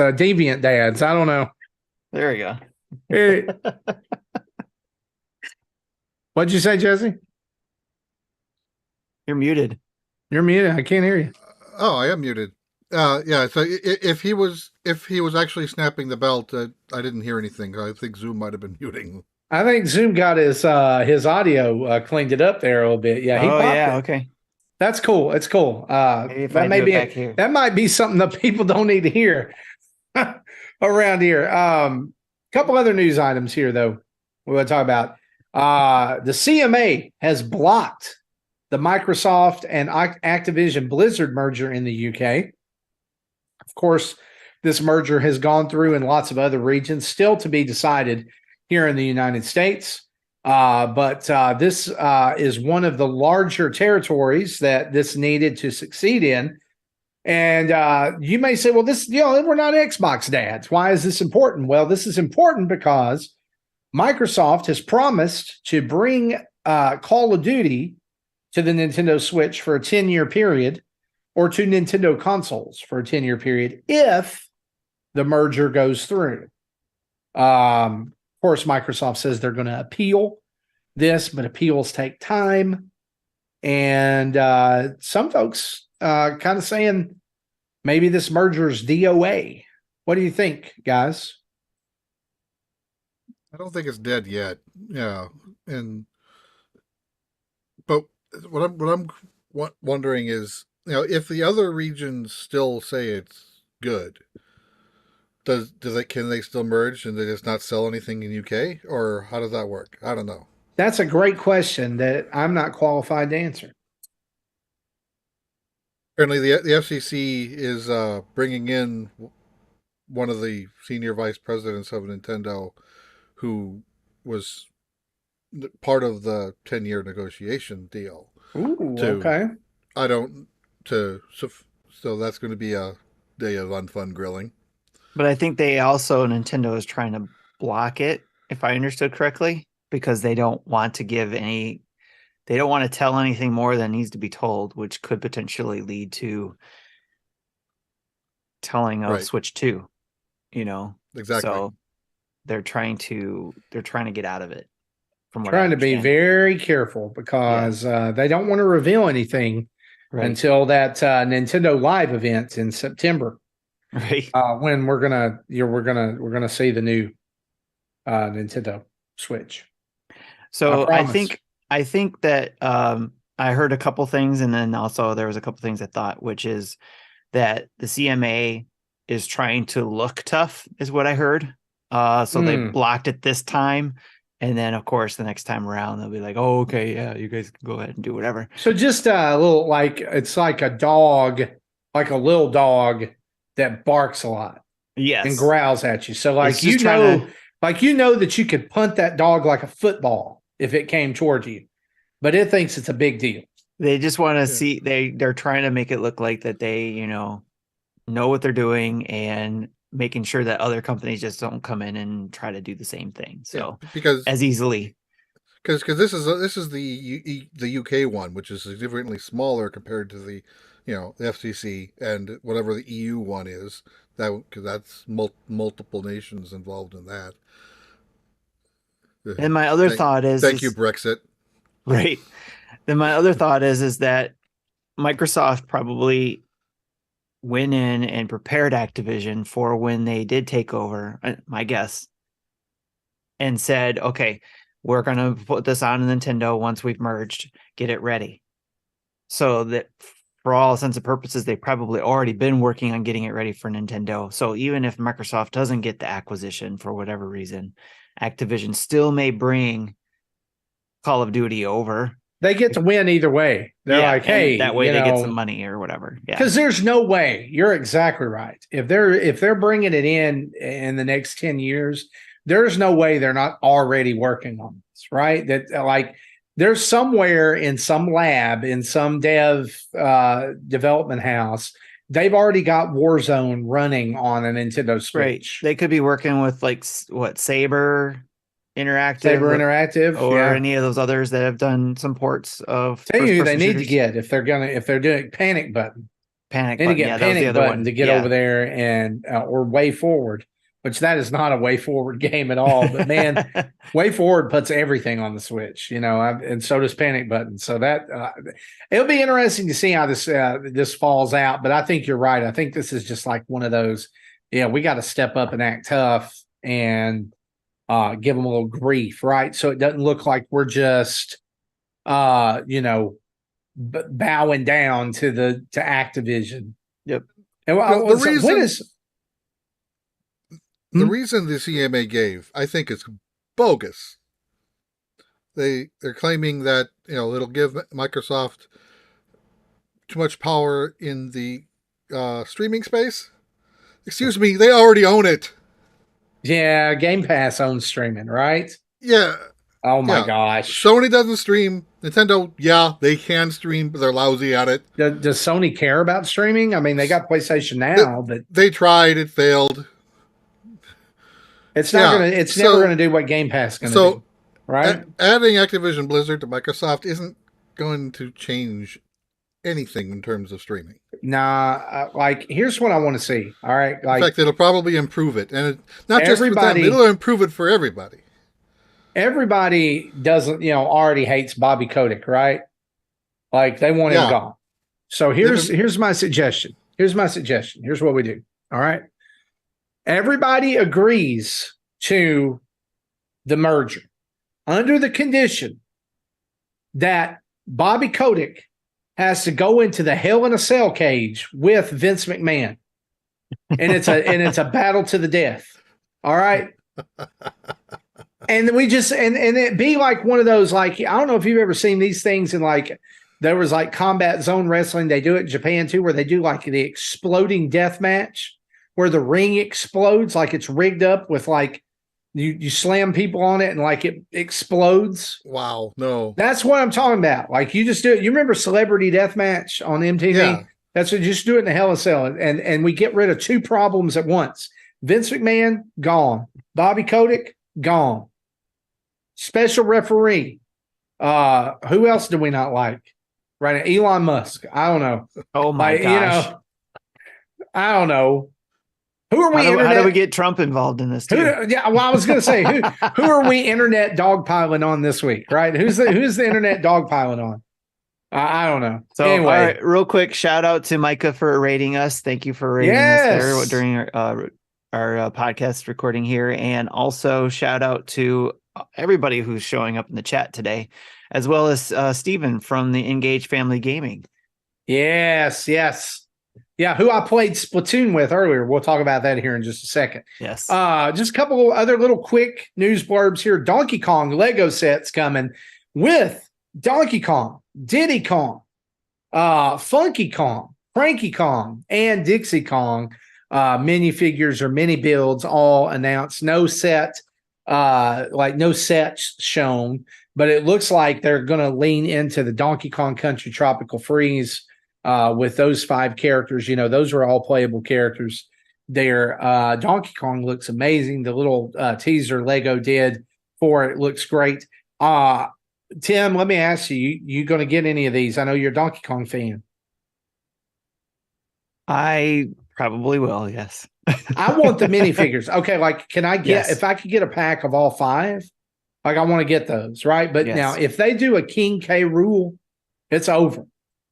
Deviant Dads. I don't know. There we go. Hey. What'd you say, Jesse? You're muted. You're muted. I can't hear you. Oh, I am muted. Yeah. So if he was actually snapping the belt, I didn't hear anything. I think Zoom might have been muting. I think Zoom got his audio cleaned it up there a little bit. Yeah. Yeah. Okay. That's cool. It's cool. That might be something that people don't need to hear around here. Couple other news items here, though. We want to talk about. The CMA has blocked the Microsoft and Activision-Blizzard merger in the UK. Of course, this merger has gone through in lots of other regions, still to be decided here in the United States. But this is one of the larger territories that this needed to succeed in. And you may say, well, this, we're not Xbox dads. Why is this important? Well, this is important because Microsoft has promised to bring Call of Duty to the Nintendo Switch for a 10-year period, or to Nintendo consoles for a 10-year period if the merger goes through. Of course, Microsoft says they're going to appeal this, but appeals take time. And some folks kind of saying maybe this merger is DOA. What do you think, guys? I don't think it's dead yet. Yeah. But what I'm wondering is, if the other regions still say it's good, can they still merge and they just not sell anything in UK, or how does that work? I don't know. That's a great question that I'm not qualified to answer. Apparently, the FCC is bringing in one of the senior vice presidents of Nintendo, who was part of the 10-year negotiation deal. Ooh, okay. So that's going to be a day of unfun grilling. But I think Nintendo is trying to block it, if I understood correctly, because they don't want to tell anything more than needs to be told, which could potentially lead to telling of Switch 2, Exactly. So they're trying to get out of it. Trying to be very careful because they don't want to reveal anything until that Nintendo Live event in September. Right. When we're gonna see the new Nintendo Switch. So I think that I heard a couple things, and then also there was a couple things I thought, which is that the CMA is trying to look tough, is what I heard. So they blocked it this time. And then, of course, the next time around, they'll be like, oh, okay, yeah, you guys can go ahead and do whatever. So just a little, it's like a dog, like a little dog that barks a lot. Yes. And growls at you. So that you could punt that dog like a football if it came towards you. But it thinks it's a big deal. They just want to see, they're trying to make it look like that they, know what they're doing, and making sure that other companies just don't come in and try to do the same thing. So because as easily, because this is the UK one, which is significantly smaller compared to the the FCC and whatever the EU one is, because that's multiple nations involved in that. And my other thought is, thank you, Brexit. Right. Then my other thought is that Microsoft probably went in and prepared Activision for when they did take over, my guess, and said, okay, we're going to put this on Nintendo once we've merged, get it ready. So that for all intents and purposes, they've probably already been working on getting it ready for Nintendo. So even if Microsoft doesn't get the acquisition for whatever reason, Activision still may bring Call of Duty over. They get to win either way. They're like, hey, that way they get some money or whatever. Yeah, because there's no way. You're exactly right. If they're bringing it in the next 10 years, there's no way they're not already working on this. games, right? That like there's somewhere in some lab, in some development house, they've already got Warzone running on a Nintendo Switch. Right. They could be working with like Saber Interactive, or any of those others that have done some ports of. Tell you who they need to get if they're doing Panic Button. Panic Button, to get Panic Button to get over there and or Way Forward, which that is not a Way Forward game at all. But man, Way Forward puts everything on the Switch, and so does Panic Button. So that it'll be interesting to see how this falls out. But I think you're right. I think this is just like one of those. Yeah, we got to step up and act tough and give them a little grief, right? So it doesn't look like we're just, bowing down to Activision. Yep. And the reason the CMA gave, I think, is bogus. They're claiming that it'll give Microsoft too much power in the streaming space. Excuse me, they already own it. Yeah, Game Pass owns streaming, right? Yeah. Oh my gosh. Sony doesn't stream. Nintendo, they can stream, but they're lousy at it. Does Sony care about streaming? I mean, they got PlayStation Now, but they tried, it failed. It's not never gonna do what Game Pass is gonna do. Right? Adding Activision-Blizzard to Microsoft isn't going to change anything in terms of streaming. Nah, here's what I want to see. All right. In fact, it'll probably improve it. And not just for them, it'll improve it for everybody. Everybody doesn't, already hates Bobby Kotick, right? Like they want him gone. So here's my suggestion. Here's what we do. All right. Everybody agrees to the merger under the condition that Bobby Kotick has to go into the Hell in a Cell cage with Vince McMahon. And it's a battle to the death. All right. And then we just and it be like one of those, like, I don't know if you've ever seen these things in there was like Combat Zone Wrestling. They do it in Japan too, where they do like the exploding death match where the ring explodes, like it's rigged up with like you slam people on it and like it explodes. Wow, no. That's what I'm talking about. Like you just do it. You remember Celebrity Deathmatch on MTV? Yeah. That's what you just do it in the Hell in a Cell. And we get rid of two problems at once. Vince McMahon, gone. Bobby Kotick, gone. Special referee. Who else do we not like? Right. Elon Musk. I don't know. Oh my gosh. I don't know. Who are we? How do we get Trump involved in this too? I was going to say who are we internet dogpiling on this week? Right? Who's the internet dogpiling on? I don't know. So anyway, all right, real quick shout out to Micah for rating us. Thank you for rating us there during our podcast recording here, and also shout out to everybody who's showing up in the chat today, as well as Steven from the Engage Family Gaming. Yes. Yeah, who I played Splatoon with earlier. We'll talk about that here in just a second. Yes. Just a couple other little quick news blurbs here. Donkey Kong Lego sets coming with Donkey Kong, Diddy Kong, Funky Kong, Cranky Kong, and Dixie Kong. Minifigures or mini builds all announced. No sets shown, but it looks like they're going to lean into the Donkey Kong Country Tropical Freeze with those 5 characters. Those are all playable characters there. Donkey Kong looks amazing. The little teaser Lego did for it looks great. Tim, let me ask you going to get any of these? I know you're a Donkey Kong fan. I probably will, yes. I want the minifigures. Okay, can I get, if I could get a pack of all 5, I want to get those, right? But now, if they do a King K. Rool, it's over.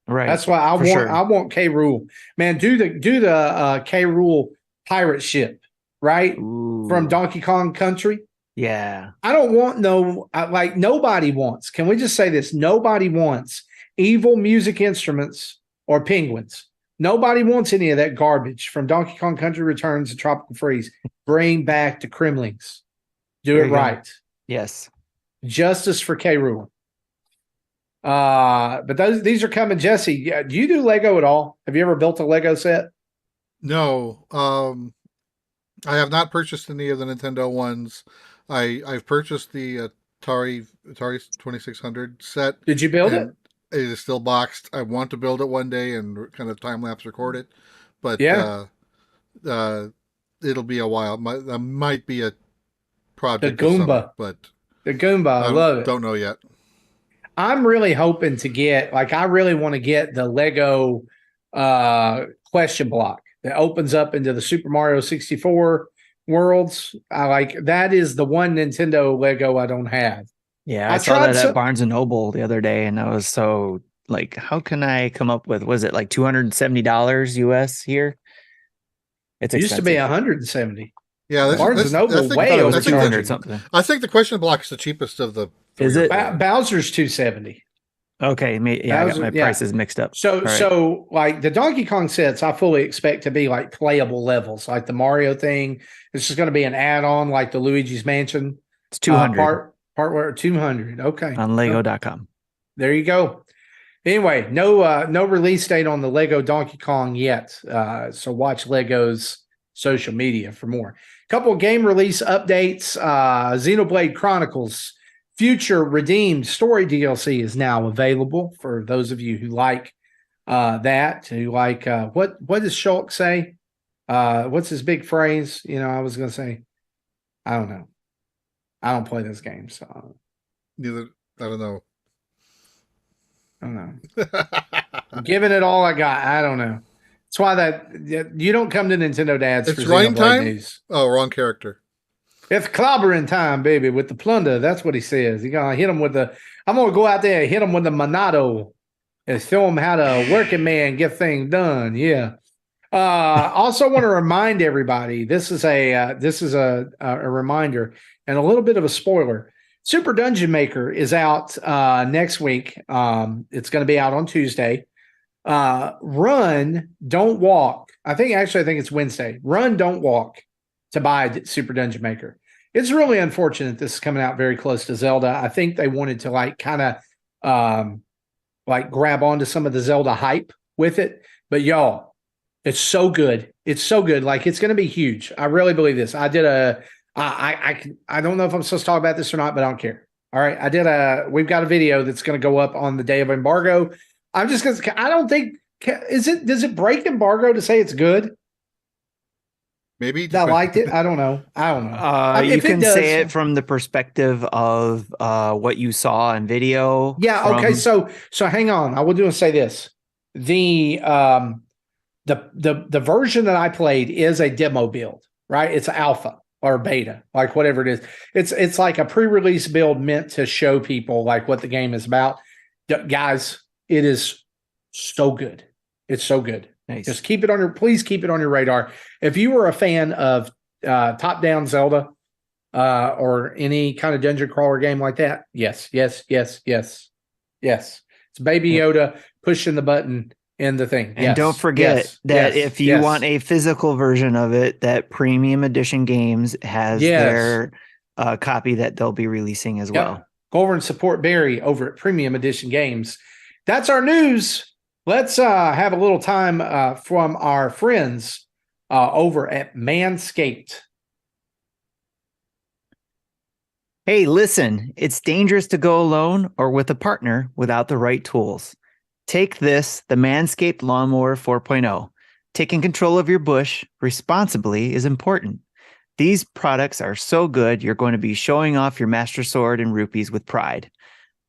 Right. That's why I want K. Rool. Man, do the K. Rool pirate ship, right? Ooh. From Donkey Kong Country. Yeah. I don't want nobody wants. Can we just say this? Nobody wants evil music instruments or penguins. Nobody wants any of that garbage from Donkey Kong Country Returns to Tropical Freeze. Bring back the Kremlings. Do it right. Yes. Justice for K. Rool. But these are coming. Jesse, do you do Lego at all? Have you ever built a Lego set? No. I have not purchased any of the Nintendo ones. I've purchased the Atari 2600 set. Did you build it? It is still boxed. I want to build it one day and kind of time lapse record it, but it'll be a while. That might be a project. The Goomba, summer, but the Goomba, I love it. Don't know yet. I'm really hoping to get, I really want to get the Lego question block that opens up into the Super Mario 64 worlds. That is the one Nintendo Lego I don't have. Yeah, I saw that at Barnes & Noble the other day, and I was so how can I come up with, was it like $270 US here? It used to be 170. Yeah, Barnes & Noble way over 200 something. I think the question block is the cheapest of the. Is it? Bowser's 270. Okay, I got my prices mixed up. So the Donkey Kong sets, I fully expect to be playable levels, like the Mario thing. This is going to be an add-on, like the Luigi's Mansion. It's 200. Part where 200. Okay. On Lego.com. There you go. Anyway, no release date on the Lego Donkey Kong yet. So watch Lego's social media for more. Couple of game release updates. Xenoblade Chronicles Future Redeemed Story DLC is now available for those of you who like that. Who like what does Shulk say? What's his big phrase? I was going to say, I don't know. I don't play this game, so neither. I don't know. I'm giving it all I got. I don't know. That's why you don't come to Nintendo Dads. It's rain time. News. Oh, wrong character. It's clobbering time, baby, with the plunder. That's what he says. You're gonna hit him with I'm gonna go out there and hit him with the Monado and show him how to working man get things done. Yeah. Also want to remind everybody, this is a reminder and a little bit of a spoiler. Super Dungeon Maker is out next week. It's going to be out on Tuesday. Run, don't walk. I think it's Wednesday. Run, don't walk to buy Super Dungeon Maker. It's really unfortunate this is coming out very close to Zelda. I think they wanted to kind of grab onto some of the Zelda hype with it. But y'all, it's so good. It's so good. It's going to be huge. I really believe this. I don't know if I'm supposed to talk about this or not, but I don't care. All right. We've got a video that's going to go up on the day of embargo. I'm just going to, I don't think, does it break embargo to say it's good? Maybe. I liked it. I don't know. You can say it from the perspective of what you saw in video. Yeah. Okay. So hang on. I will do and say this. The version that I played is a demo build, right? It's alpha or beta, whatever it is. It's like a pre-release build meant to show people what the game is about. Guys, it is so good. It's so good. Nice. Just please keep it on your radar. If you were a fan of top-down Zelda or any kind of dungeon crawler game like that, yes. It's Baby Yoda pushing the button in the thing. And don't forget that if you want a physical version of it, that Premium Edition Games has their copy that they'll be releasing as well. Go over and support Barry over at Premium Edition Games. That's our news. Let's have a little time from our friends over at Manscaped. Hey, listen, it's dangerous to go alone or with a partner without the right tools. Take this, the Manscaped Lawnmower 4.0. Taking control of your bush responsibly is important. These products are so good, you're going to be showing off your Master Sword and rupees with pride.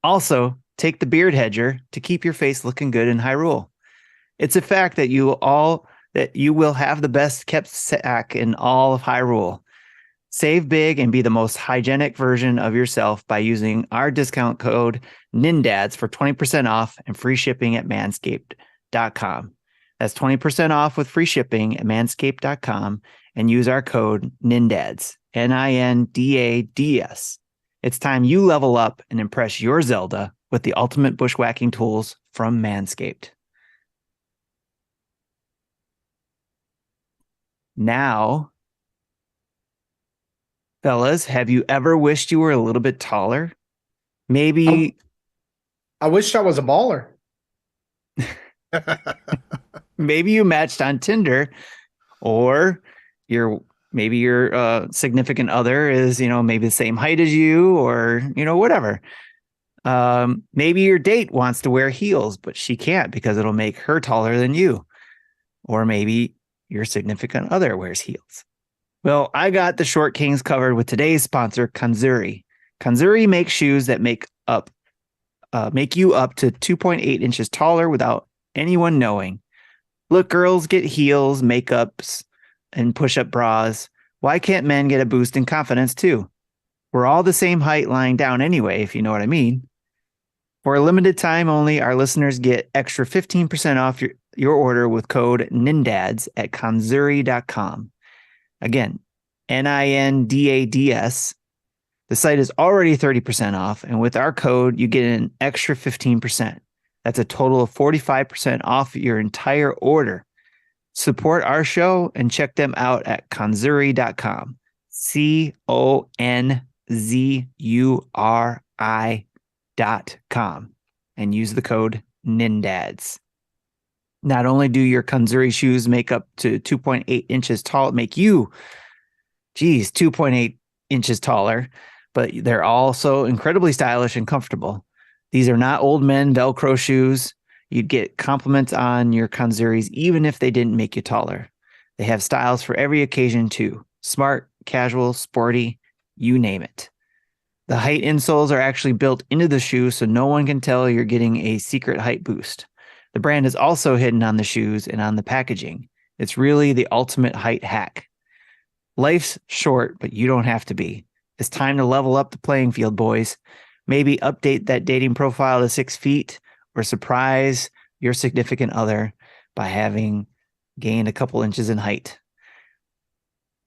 Also, take the Beard Hedger to keep your face looking good in Hyrule. It's a fact that you will have the best kept sack in all of Hyrule. Save big and be the most hygienic version of yourself by using our discount code NINDADS for 20% off and free shipping at manscaped.com. That's 20% off with free shipping at manscaped.com and use our code NINDADS, NINDADS. It's time you level up and impress your Zelda with the ultimate bushwhacking tools from Manscaped. Now, fellas, have you ever wished you were a little bit taller? Maybe. I wished I was a baller. Maybe you matched on Tinder, or you're Maybe your significant other is, maybe the same height as you, or, whatever. Maybe your date wants to wear heels, but she can't because it'll make her taller than you. Or maybe your significant other wears heels. Well, I got the Short Kings covered with today's sponsor, Kanzuri. Kanzuri makes shoes that make you up to 2.8 inches taller without anyone knowing. Look, girls get heels, makeups, and push-up bras. Why can't men get a boost in confidence too? We're all the same height lying down anyway, if you know what I mean. For a limited time only, our listeners get extra 15% off your order with code NINDADS at kanzuri.com. Again, NINDADS. The site is already 30% off, and with our code, you get an extra 15%. That's a total of 45% off your entire order. Support our show and check them out at kanzuri.com. CONZURI.com and use the code NINDADS. Not only do your Kanzuri shoes make up to 2.8 inches tall, make you, 2.8 inches taller, but they're also incredibly stylish and comfortable. These are not old men Velcro shoes. You'd get compliments on your Kanzuris even if they didn't make you taller. They have styles for every occasion too. Smart, casual, sporty, you name it. The height insoles are actually built into the shoe so no one can tell you're getting a secret height boost. The brand is also hidden on the shoes and on the packaging. It's really the ultimate height hack. Life's short, but you don't have to be. It's time to level up the playing field, boys. Maybe update that dating profile to 6 feet or surprise your significant other by having gained a couple inches in height.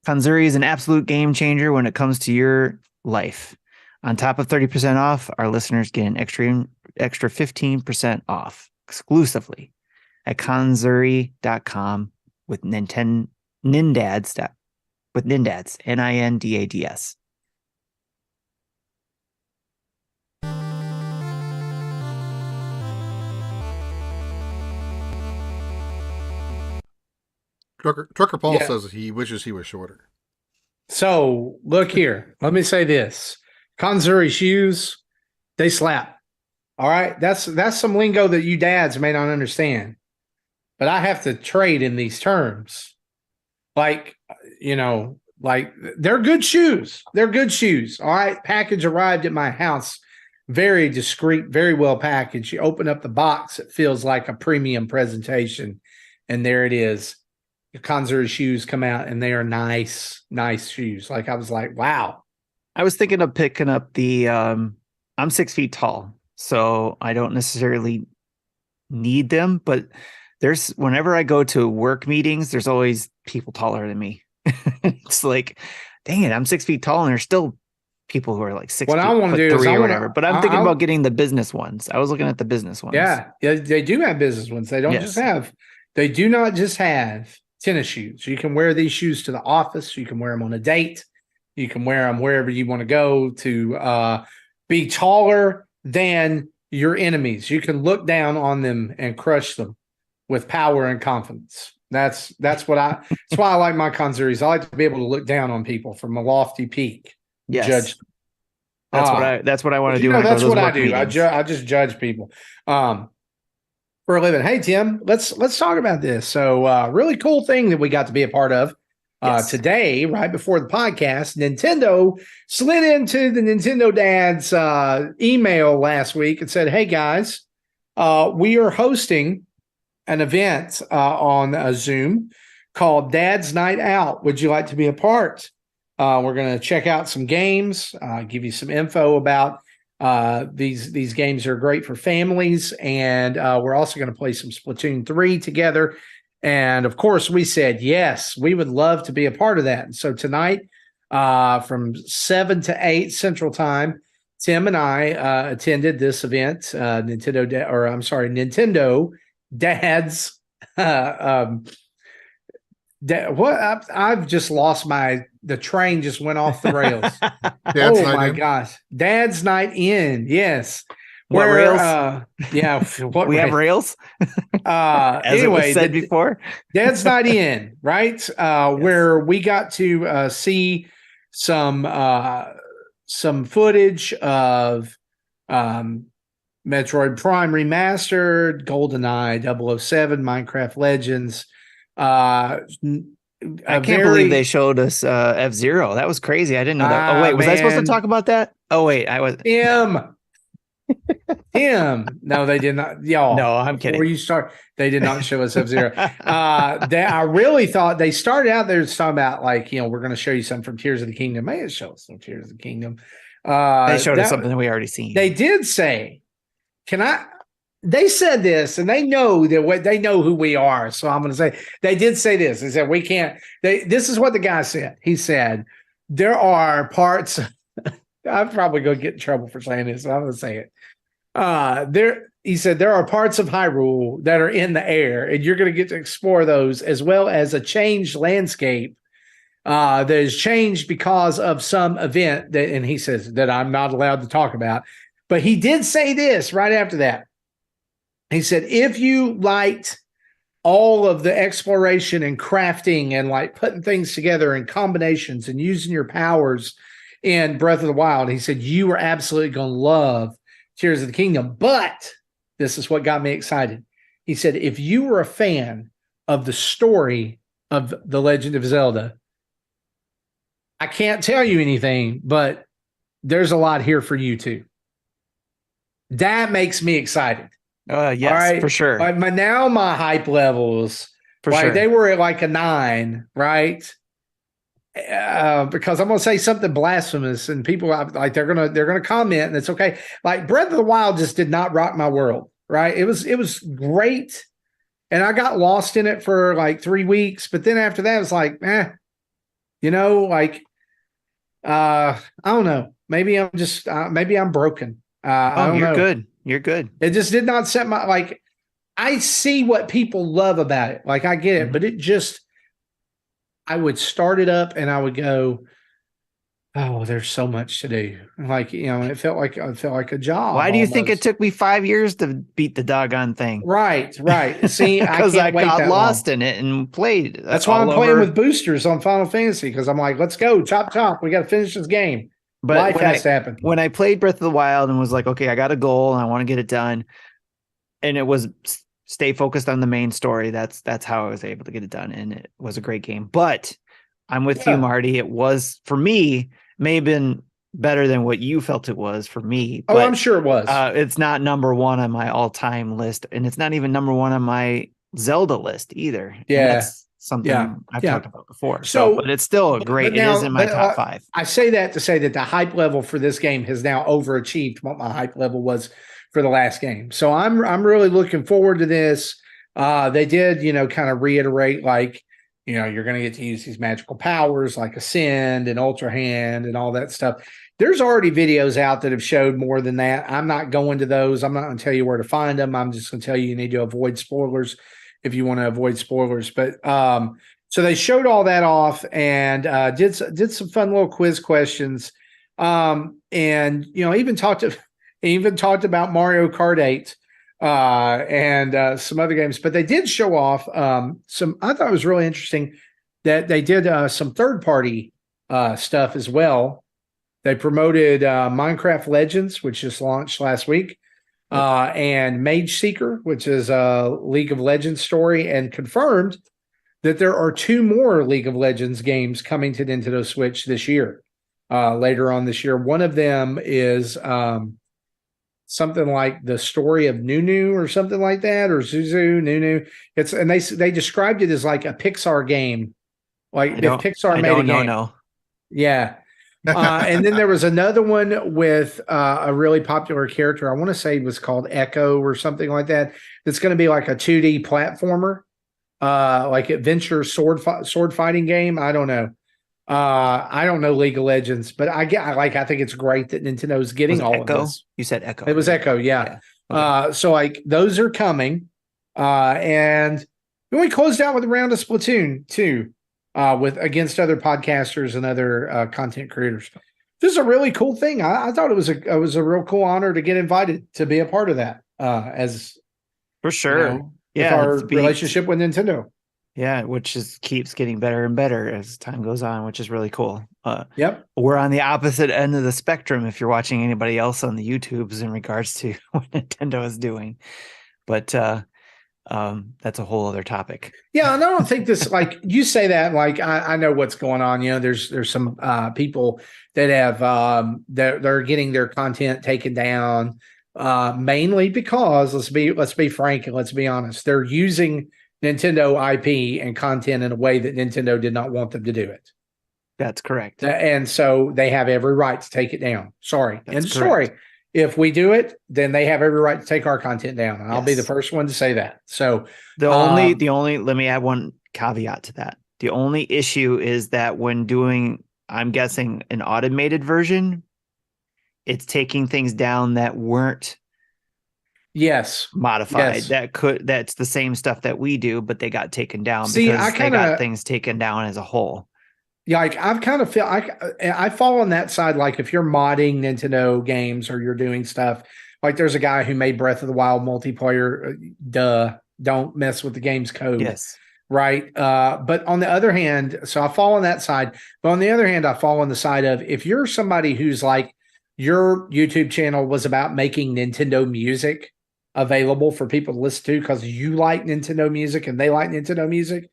Kanzuri is an absolute game changer when it comes to your life. On top of 30% off, our listeners get an extra 15% off exclusively at kanzuri.com with NINDADS, NINDADS. Trucker Paul says he wishes he was shorter. So look here. Let me say this. Kanzuri shoes, they slap. All right. That's some lingo that you dads may not understand. But I have to trade in these terms. Like they're good shoes. They're good shoes. All right. Package arrived at my house. Very discreet, very well packaged. You open up the box, it feels like a premium presentation. And there it is. The Kanzuri shoes come out and they are nice shoes. Like I was like, wow. I was thinking of picking up the, I'm 6 feet tall, so I don't necessarily need them, but whenever I go to work meetings, there's always people taller than me. It's like, dang it, I'm 6 feet tall and there's still people who are like 6 what feet, I want to do is or whatever. But I'm thinking about getting the business ones. I was looking at the business ones. Yeah, they do have business ones. They they do not just have tennis shoes. You can wear these shoes to the office. You can wear them on a date. You can wear them wherever you want to go to be taller than your enemies. You can look down on them and crush them with power and confidence. That's why I like my Kanzuris. I like to be able to look down on people from a lofty peak. Yes. Judge them. That's what I want to do. That's what I do. I just judge people. For a living. Hey, Tim, let's talk about this. So really cool thing that we got to be a part of today, right before the podcast. Nintendo slid into the Nintendo Dads email last week and said, hey, guys, we are hosting an event on Zoom called Dad's Night Out. Would you like to be a part? We're going to check out some games, give you some info about these games are great for families, and we're also going to play some Splatoon 3 together. And of course, we said yes, we would love to be a part of that. And so tonight, from 7 to 8 Central Time, Tim and I attended this event. Nintendo Dads. I've just lost the train just went off the rails. Oh my gosh. Dad's Night In. Yes. What rails? What we have rails. As anyway, it was said before, Dad's Not In, right? Yes. Where we got to see some footage of Metroid Prime Remastered, GoldenEye 007, Minecraft Legends. I can't believe they showed us F-Zero. That was crazy. I didn't know that. Oh wait, was I supposed to talk about that? Oh wait, I was. Tim. No, they did not. Y'all. No, I'm kidding. Before you start, they did not show us F-Zero. I really thought they started out there talking about like, we're going to show you something from Tears of the Kingdom. They didn't show us some Tears of the Kingdom. They showed us something that we already seen. They did say, they said this, and they know they know who we are. So I'm going to say, they did say this. They said, we can't, this is what the guy said. He said, there are parts, I'm probably going to get in trouble for saying this. So I'm going to say it. He said there are parts of Hyrule that are in the air, and you're going to get to explore those, as well as a changed landscape that is changed because of some event and he says that I'm not allowed to talk about. But he did say this right after that. He said, if you liked all of the exploration and crafting and like putting things together in combinations and using your powers in Breath of the Wild, he said, you are absolutely going to love Tears of the Kingdom. But this is what got me excited. He said, if you were a fan of the story of The Legend of Zelda, I can't tell you anything, but there's a lot here for you too. That makes me excited. Yes, right? For sure. Now my hype levels, for sure, they were at like a 9, right? Because I'm gonna say something blasphemous, and people like they're gonna comment, and it's okay. Like Breath of the Wild just did not rock my world, right? It was great, and I got lost in it for like 3 weeks, but then after that, it was like, I don't know. Maybe I'm just maybe I'm broken. I don't know. Good. You're good. It just did not set my like. I see what people love about it. Like I get it, but it just. I would start it up and I would go, oh, there's so much to do. Like, it felt like a job. Why do you think it took me 5 years to beat the doggone thing? Right. See, because I got lost in it and played. That's why I'm playing with boosters on Final Fantasy, because I'm like, let's go, chop. We got to finish this game. But life has to happen. When I played Breath of the Wild and was like, okay, I got a goal and I want to get it done, and it was stay focused on the main story. That's how I was able to get it done, and it was a great game. But I'm with you, Marty. It was, for me, may have been better than what you felt it was for me. But, I'm sure it was. It's not number one on my all-time list, and it's not even number one on my Zelda list either. Yeah, and that's something I've talked about before. But it's still great. It is in my top 5. I say that to say that the hype level for this game has now overachieved what my hype level was for the last game. So I'm really looking forward to this. They did, kind of reiterate, like, you're going to get to use these magical powers like Ascend and Ultra Hand and all that stuff. There's already videos out that have showed more than that. I'm not going to those. I'm not going to tell you where to find them. I'm just going to tell you need to avoid spoilers if you want to avoid spoilers. But so they showed all that off and did some fun little quiz questions. And even talked about Mario Kart 8 and some other games. But they did show off some. I thought it was really interesting that they did some third-party stuff as well. They promoted Minecraft Legends, which just launched last week, and Mage Seeker, which is a League of Legends story, and confirmed that there are 2 more League of Legends games coming to Nintendo Switch this year, later on this year. One of them is something like the story of Nunu or something like that, or Zuzu Nunu. And they described it as like a Pixar game, like if Pixar made a game. No. Yeah. And then there was another one with a really popular character. I want to say it was called Echo or something like that. It's going to be like a 2D platformer, like adventure sword fighting game. I don't know. I don't know League of Legends, but I think it's great that Nintendo's getting all Echo? of this. You said Echo. It was Echo, yeah. Okay. So like those are coming. And then we closed out with a round of Splatoon too, with against other podcasters and other content creators. this is a really cool thing. I thought it was a real cool honor to get invited to be a part of that. As for sure, with our relationship with Nintendo. Yeah, which keeps getting better and better as time goes on, which is really cool. Yep. We're on the opposite end of the spectrum if you're watching anybody else on the YouTubes in regards to what Nintendo is doing. But that's a whole other topic. Yeah, and I don't think this, like you say that, like I know what's going on. There's some people that have they're getting their content taken down mainly because let's be frank and let's be honest, they're using Nintendo IP and content in a way that Nintendo did not want them to do it. That's correct. And so they have every right to take it down. Sorry. If we do it, then they have every right to take our content down. And I'll be the first one to say that. So the only let me add one caveat to that. The only issue is that when doing, I'm guessing, an automated version, it's taking things down that weren't modified. That's the same stuff that we do, but they got taken down because they got things taken down as a whole. Yeah, like I've kind of feel I fall on that side. Like if you're modding Nintendo games or you're doing stuff, like there's a guy who made Breath of the Wild multiplayer. Don't mess with the game's code. Yes. Right. But on the other hand, so I fall on that side. But on the other hand, I fall on the side of if you're somebody who's like your YouTube channel was about making Nintendo music available for people to listen to because you like Nintendo music and they like Nintendo music.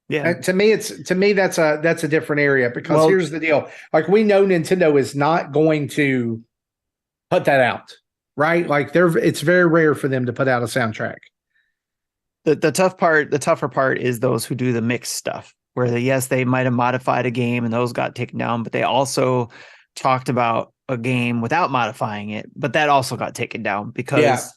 Yeah. To me, that's a different area because here's the deal. Like we know Nintendo is not going to put that out, right? Like it's very rare for them to put out a soundtrack. The tougher part is those who do the mixed stuff where they might have modified a game and those got taken down, but they also talked about a game without modifying it, but that also got taken down because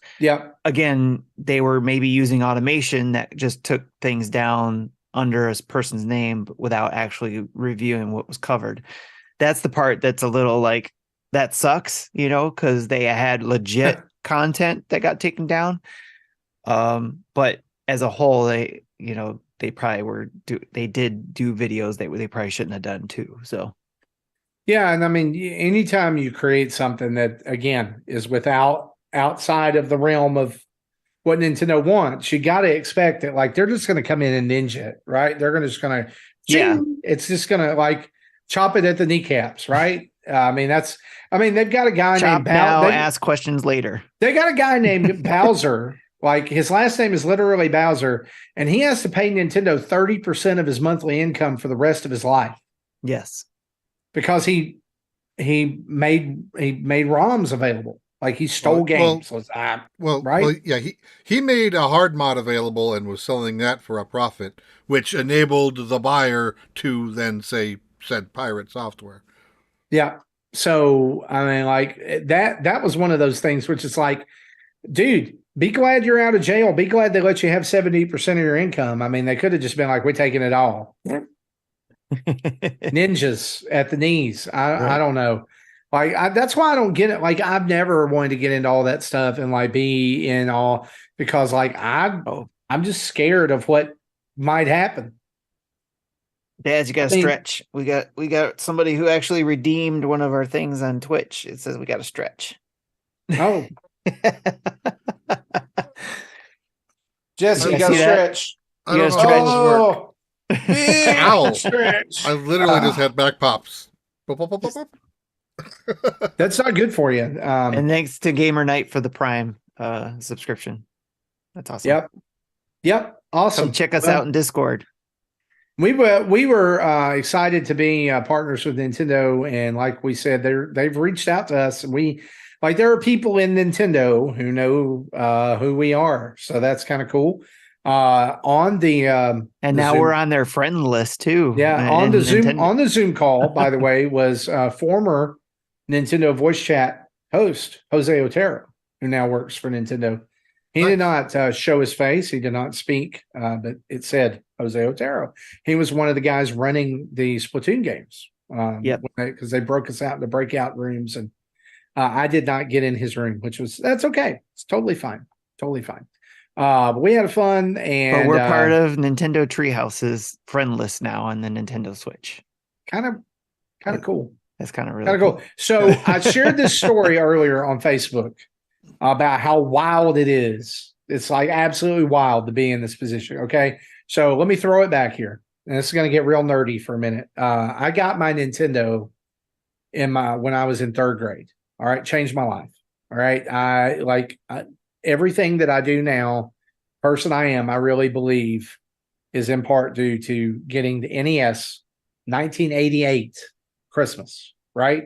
again, they were maybe using automation that just took things down under a person's name without actually reviewing what was covered. That's the part that's a little like that sucks, because they had legit content that got taken down. But as a whole, they probably they did do videos that they probably shouldn't have done too. So. Yeah. And I mean, anytime you create something that again is outside of the realm of what Nintendo wants, you got to expect that like they're just going to come in and ninja it, right? They're it's just going to like chop it at the kneecaps, right? They've got a guy named Bowser. Ask questions later. They got a guy named Bowser. Like his last name is literally Bowser, and he has to pay Nintendo 30% of his monthly income for the rest of his life. Yes, because he made ROMs available. Like he stole games. Right? He made a hard mod available and was selling that for a profit, which enabled the buyer to then said pirate software. Yeah. So I mean, like that was one of those things which is like, dude, be glad you're out of jail. Be glad they let you have 70% of your income. I mean, they could have just been like, we're taking it all. Ninjas at the knees. I don't know. Like that's why I don't get it. Like I've never wanted to get into all that stuff and like be in all because like I'm just scared of what might happen. Dads, you got to stretch. We got somebody who actually redeemed one of our things on Twitch. It says we got to stretch. Oh, Jesse, you got to stretch. You got to stretch. Oh, ow! Stretch. I literally just had back pops. That's not good for you. And thanks to Gamer Night for the Prime subscription. That's awesome. Yep. Awesome. Come check us out in Discord. We were excited to be partners with Nintendo, and like we said, they've reached out to us, and there are people in Nintendo who know who we are, so that's kind of cool. On the and now Zoom, we're on their friend list too. Yeah, on the Zoom call, by the way, was former Nintendo voice chat host Jose Otero, who now works for Nintendo. He did not show his face. He did not speak, but it said Jose Otero. He was one of the guys running the Splatoon games. Because they broke us out into breakout rooms, and I did not get in his room, that's okay. It's totally fine. But we had fun, and but we're part of Nintendo Treehouse's friend list now on the Nintendo Switch. kind of cool. That's kind of really cool. So I shared this story earlier on Facebook about how wild it is. It's like absolutely wild to be in this position. Okay. So let me throw it back here. And this is going to get real nerdy for a minute. I got my Nintendo when I was in third grade. All right. Changed my life. All right. Everything that I do now, person I am, I really believe is in part due to getting the NES 1988 Christmas. Right.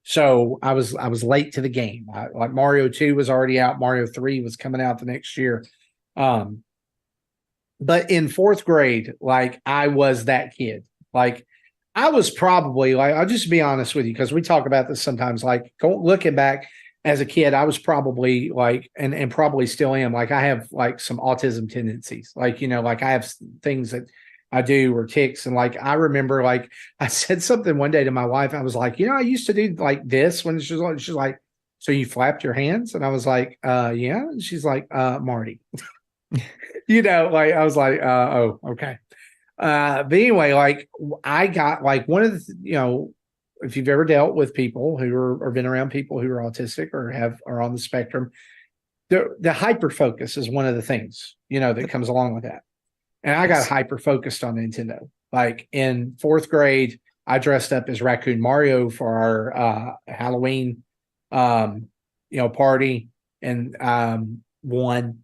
So I was late to the game. Like Mario 2 was already out. Mario 3 was coming out the next year. But in fourth grade, like I was that kid. Like I was probably like, I'll just be honest with you, because we talk about this sometimes, like looking back as a kid, I was probably like, and probably still am, like I have like some autism tendencies. Like, like I have things that I do or tics. And like, I remember like I said something one day to my wife. I was like, I used to do like this when she's like, so you flapped your hands? And I was like, yeah. And she's like, Marty, like I was like, oh, okay. But anyway, like I got like one of the, if you've ever dealt with people who are, or been around people who are autistic or are on the spectrum, the hyper focus is one of the things, that comes along with that. And I got hyper focused on Nintendo. Like in fourth grade, I dressed up as Raccoon Mario for our Halloween, party, and won.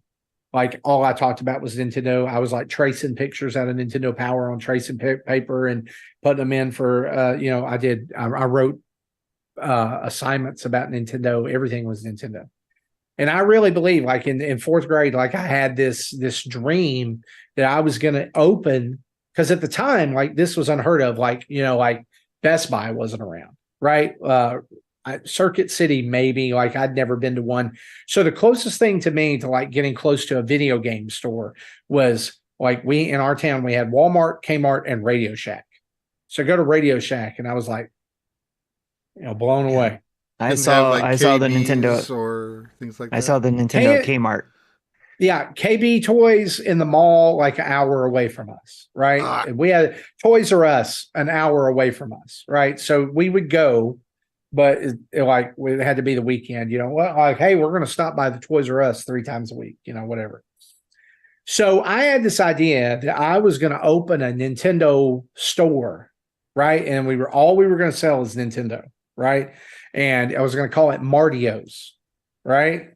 Like all I talked about was Nintendo. I was like tracing pictures out of Nintendo Power on tracing paper and putting them in for, I wrote assignments about Nintendo. Everything was Nintendo. And I really believe like in fourth grade, like I had this dream that I was going to open, because at the time, like this was unheard of. Like, like Best Buy wasn't around, right? Circuit City, maybe, like I'd never been to one. So the closest thing to me to like getting close to a video game store was like in our town, we had Walmart, Kmart, and Radio Shack. So I go to Radio Shack and I was like, blown away. I saw the Nintendo or things like that. I saw the Nintendo Kmart. Yeah, KB Toys in the mall, like an hour away from us, right? We had Toys R Us an hour away from us, right? So we would go, but it had to be the weekend, like, hey, we're going to stop by the Toys R Us 3 times a week, whatever. So I had this idea that I was going to open a Nintendo store, right? And we were going to sell is Nintendo, right? And I was going to call it Martio's, right?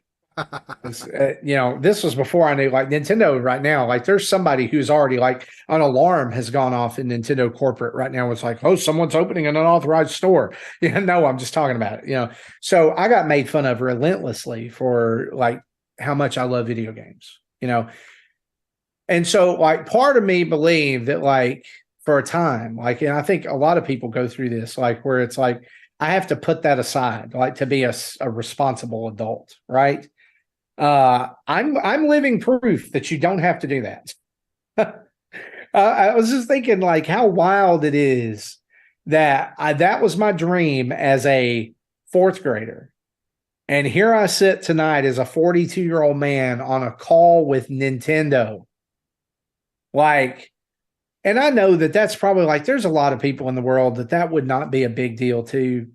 This was before I knew like Nintendo right now, like there's somebody who's already like an alarm has gone off in Nintendo corporate right now. It's like, oh, someone's opening an unauthorized store. No, I'm just talking about it, So I got made fun of relentlessly for like how much I love video games, And so like part of me believed that like for a time, like, and I think a lot of people go through this, like where it's like, I have to put that aside, like to be a responsible adult, right? I'm living proof that you don't have to do that. I was just thinking like how wild it is that that was my dream as a fourth grader. And here I sit tonight as a 42-year-old man on a call with Nintendo. Like, and I know that that's probably like, there's a lot of people in the world that would not be a big deal too.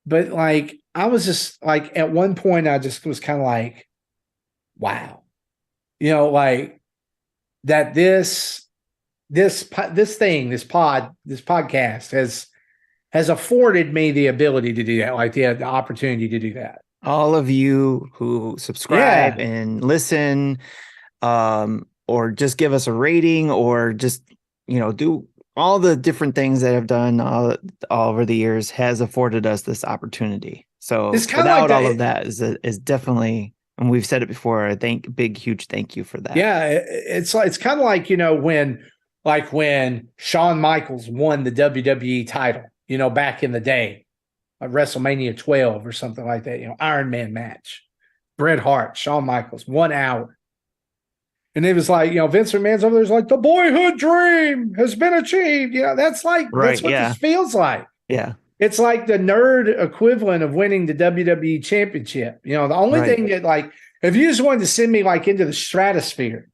But like, I was just like, at one point, I just was kind of like, wow, like that this podcast has afforded me the ability to do that, like the opportunity to do that. All of you who subscribe and listen, or just give us a rating, or just, do all the different things that I've done all over the years has afforded us this opportunity. So without all of that is definitely, and we've said it before, big, huge thank you for that. Yeah. It's kind of like, when Shawn Michaels won the WWE title, back in the day, like WrestleMania 12 or something like that, Iron Man match, Bret Hart, Shawn Michaels, 1 hour. And it was like, Vince McMahon's over there's like, the boyhood dream has been achieved. That's like, that's what this feels like. Yeah. It's like the nerd equivalent of winning the WWE championship. The only thing that like, if you just wanted to send me like into the stratosphere,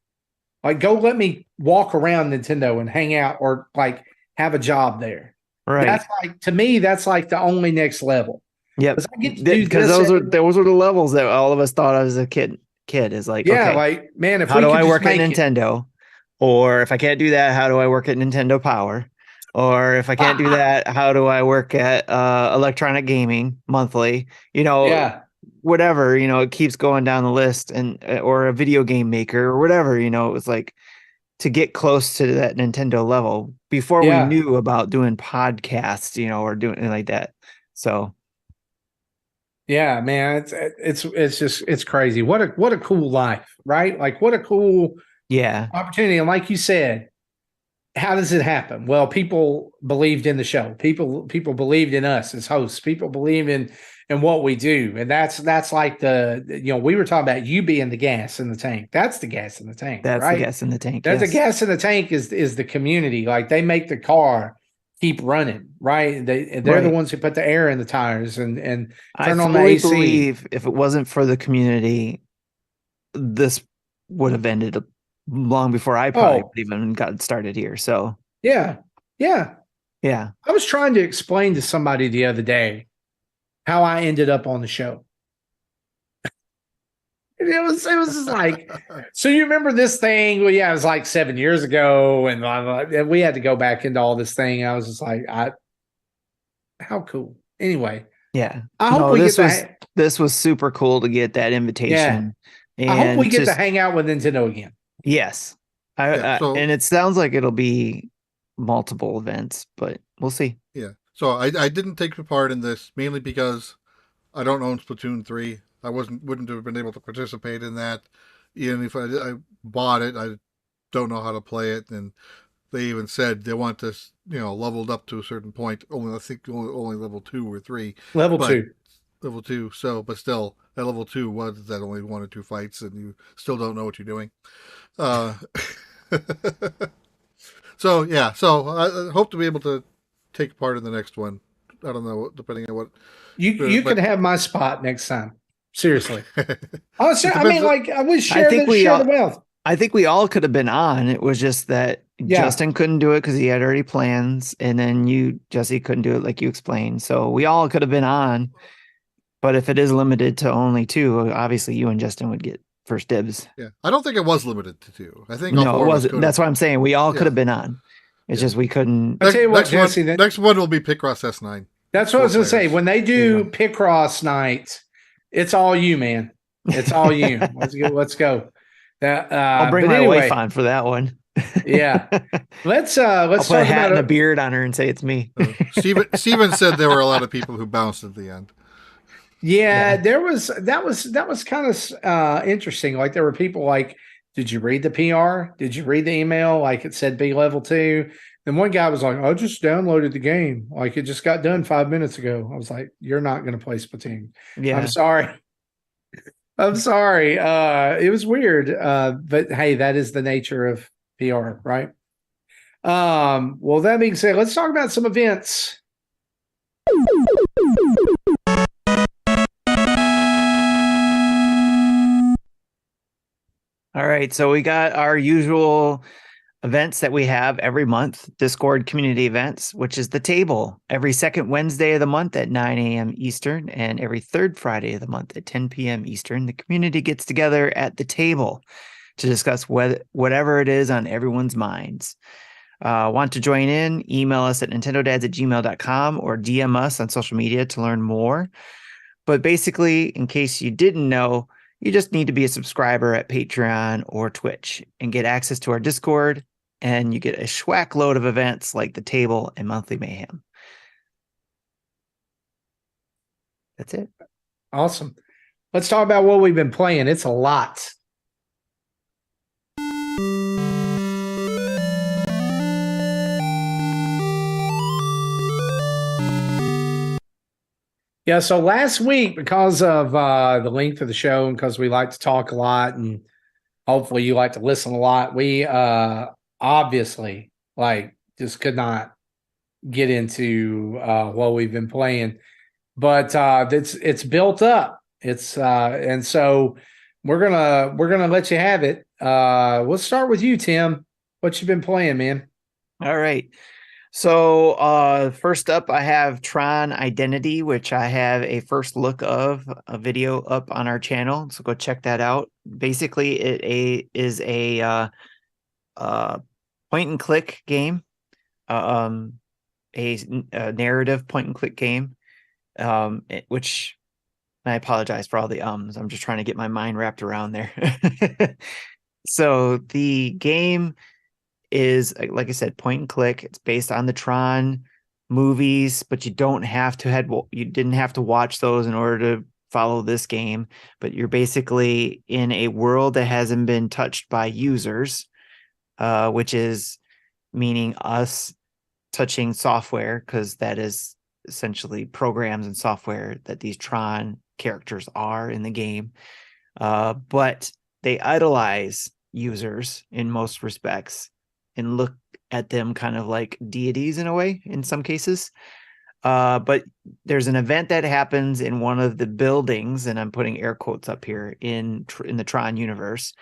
like go let me walk around Nintendo and hang out or like have a job there. Right. That's like, to me, that's like the only next level. Yep. Because those are the levels that all of us thought as a kid is like, yeah, okay, like, man, if how do I work at Nintendo? Or if I can't do that, how do I work at Nintendo Power? Or if I can't do that, how do I work at Electronic Gaming Monthly? Whatever, it keeps going down the list, and or a video game maker or whatever, it was like to get close to that Nintendo level before we knew about doing podcasts, or doing like that. So yeah, man, it's crazy. What a cool life, right? Like, what a cool opportunity. And like you said, how does it happen? Well, people believed in the show. People believed in us as hosts. People believe in what we do. And that's like we were talking about you being the gas in the tank. That's the gas in the tank. That's right? The gas in the tank. That's the gas in the tank is the community. Like, they make the car keep running, right? They're the ones who put the air in the tires and turn on the AC. I believe if it wasn't for the community, this would have ended up long before I probably even got started here. So yeah. I was trying to explain to somebody the other day how I ended up on the show. It was just like, so you remember this thing? Well, yeah, it was like 7 years ago, and we had to go back into all this thing. I was just like, how cool. Anyway, yeah. I hope this was super cool to get that invitation. Yeah. I hope we get to hang out with Nintendo again. Yes, and it sounds like it'll be multiple events, but we'll see. Yeah. So I didn't take part in this mainly because I don't own Splatoon 3. I wouldn't have been able to participate in that. Even if I bought it, I don't know how to play it. And they even said they want us, leveled up to a certain point. I think only level 2 or 3. Level 2. So, but still, at level 2 was that only 1 or 2 fights, and you still don't know what you're doing. So I hope to be able to take part in the next one. I don't know, depending on what you could have my spot next time. Seriously. I was share the wealth. I think we all could have been on. It was just that Justin couldn't do it because he had already plans, and then Jesse, couldn't do it like you explained. So we all could have been on, but if it is limited to only 2, obviously you and Justin would get first dibs. Yeah, I don't think it was limited to 2. I think no, it wasn't. That's what I'm saying. We all could have been on. It's just we couldn't. I'll tell you what, Jesse. Next one will be Picross S9. That's what I was going to say. When they do Picross night, it's all you, man. It's all you. Let's go. I'll bring my wife on for that one. Yeah. Let's I'll put a hat and a beard on her and say it's me. Steven said there were a lot of people who bounced at the end. Yeah, that was kind of interesting. Like, there were people like, did you read the PR? Did you read the email? Like, it said be level 2. And one guy was like, I just downloaded the game. Like, it just got done 5 minutes ago. I was like, you're not going to play Splatoon. Yeah. I'm sorry. It was weird. But hey, that is the nature of PR, right? Well, that being said, let's talk about some events. All right, so we got our usual events that we have every month, Discord community events, which is the table every second Wednesday of the month at 9 a.m. Eastern, and every third Friday of the month at 10 p.m. Eastern. The community gets together at the table to discuss whatever it is on everyone's minds. Want to join in? Email us at nintendodads@gmail.com or DM us on social media to learn more. But basically, in case you didn't know, you just need to be a subscriber at Patreon or Twitch and get access to our Discord, and you get a schwack load of events like the table and monthly mayhem. That's it. Awesome. Let's talk about what we've been playing. It's a lot. Yeah, so last week, because of the length of the show and because we like to talk a lot and hopefully you like to listen a lot, we obviously just could not get into what we've been playing. But it's built up. And so we're gonna let you have it. We'll start with you, Tim. What you been playing, man? All right. So first up, I have Tron Identity, which I have a first look of a video up on our channel. So go check that out. Basically, is a point and click game, a narrative point and click game, which I apologize for all the ums. I'm just trying to get my mind wrapped around there. So the game is, like I said, point and click. It's based on the Tron movies, but you didn't have to watch those in order to follow this game. But you're basically in a world that hasn't been touched by users, which is meaning us touching software, because that is essentially programs and software that these Tron characters are in the game. But they idolize users in most respects and look at them kind of like deities in a way, in some cases. But there's an event that happens in one of the buildings, and I'm putting air quotes up here, in the Tron universe.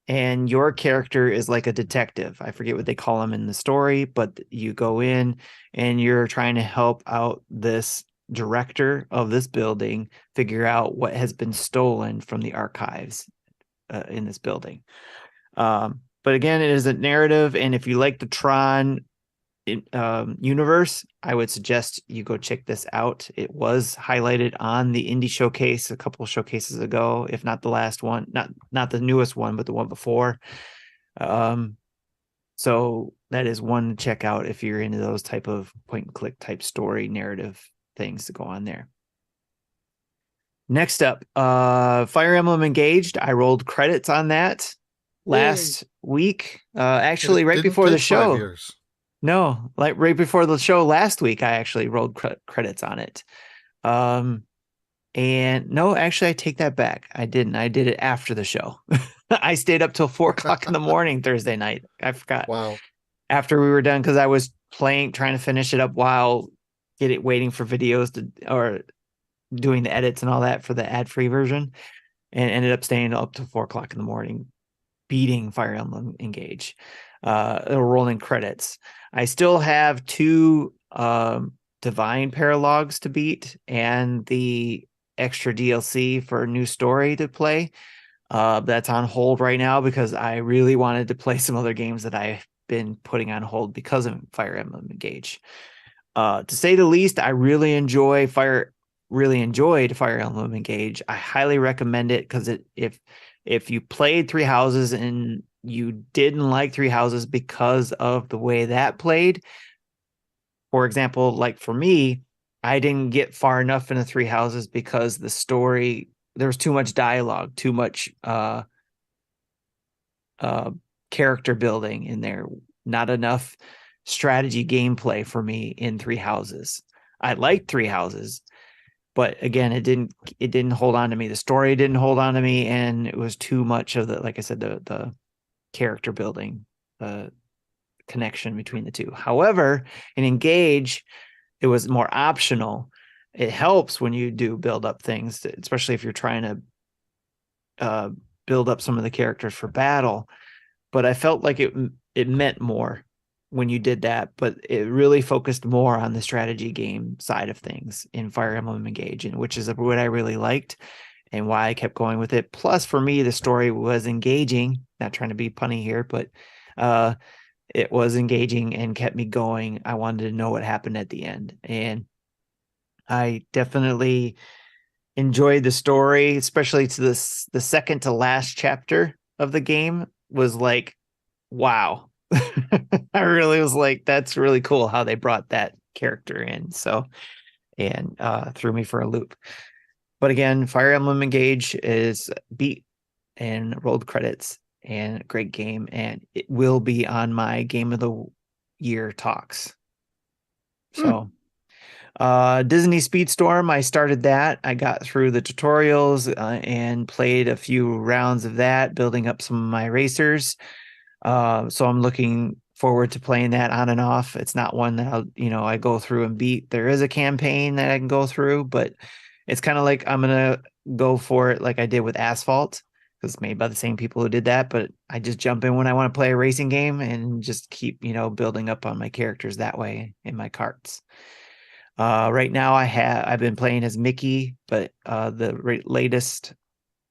And your character is like a detective. I forget what they call him in the story, but you go in and you're trying to help out this director of this building figure out what has been stolen from the archives in this building. But again, it is a narrative, and if you like the Tron universe, I would suggest you go check this out. It was highlighted on the indie showcase a couple of showcases ago, if not the last one, not the newest one, but the one before. So that is one to check out if you're into those type of point and click type story narrative things to go on there. Next up, Fire Emblem Engaged. I rolled credits on that last week. Actually, right before the show. No, like right before the show last week, I actually rolled credits on it. And no, actually, I take that back. I didn't. I did it after the show. I stayed up till 4:00 in the morning Thursday night. I forgot. Wow. After we were done, because I was trying to finish it up while waiting for videos or doing the edits and all that for the ad-free version, and ended up staying up till 4:00 in the morning, beating Fire Emblem Engage. Rolling credits. I still have 2 Divine Paralogs to beat and the extra DLC for a new story to play. That's on hold right now because I really wanted to play some other games that I've been putting on hold because of Fire Emblem Engage. To say the least, I really enjoyed Fire Emblem Engage. I highly recommend it, because if you played Three Houses and you didn't like Three Houses because of the way that played, for example, like for me, I didn't get far enough into Three Houses because the story, there was too much dialogue, too much character building in there, not enough strategy gameplay for me in Three Houses. I liked Three Houses, but again, it didn't hold on to me. The story didn't hold on to me, and it was too much of the, like I said, the character building, connection between the two. However, in Engage, it was more optional. It helps when you do build up things, especially if you're trying to build up some of the characters for battle. But I felt like it meant more when you did that, but it really focused more on the strategy game side of things in Fire Emblem Engage, which is what I really liked and why I kept going with it. Plus, for me, the story was engaging. Not trying to be punny here, but it was engaging and kept me going. I wanted to know what happened at the end, and I definitely enjoyed the story, especially to the second to last chapter of the game. Was like, wow. I really was like, that's really cool how they brought that character in. So, and threw me for a loop. But again, Fire Emblem Engage is beat and rolled credits, and a great game, and it will be on my Game of the Year talks. So Disney Speedstorm, I started that. I got through the tutorials and played a few rounds of that, building up some of my racers. So I'm looking forward to playing that on and off. It's not one that I go through and beat. There is a campaign that I can go through, but it's kind of like I'm going to go for it like I did with Asphalt. because it's made by the same people who did that. But I just jump in when I want to play a racing game and just keep, building up on my characters that way in my carts. Right now I've been playing as Mickey, but the latest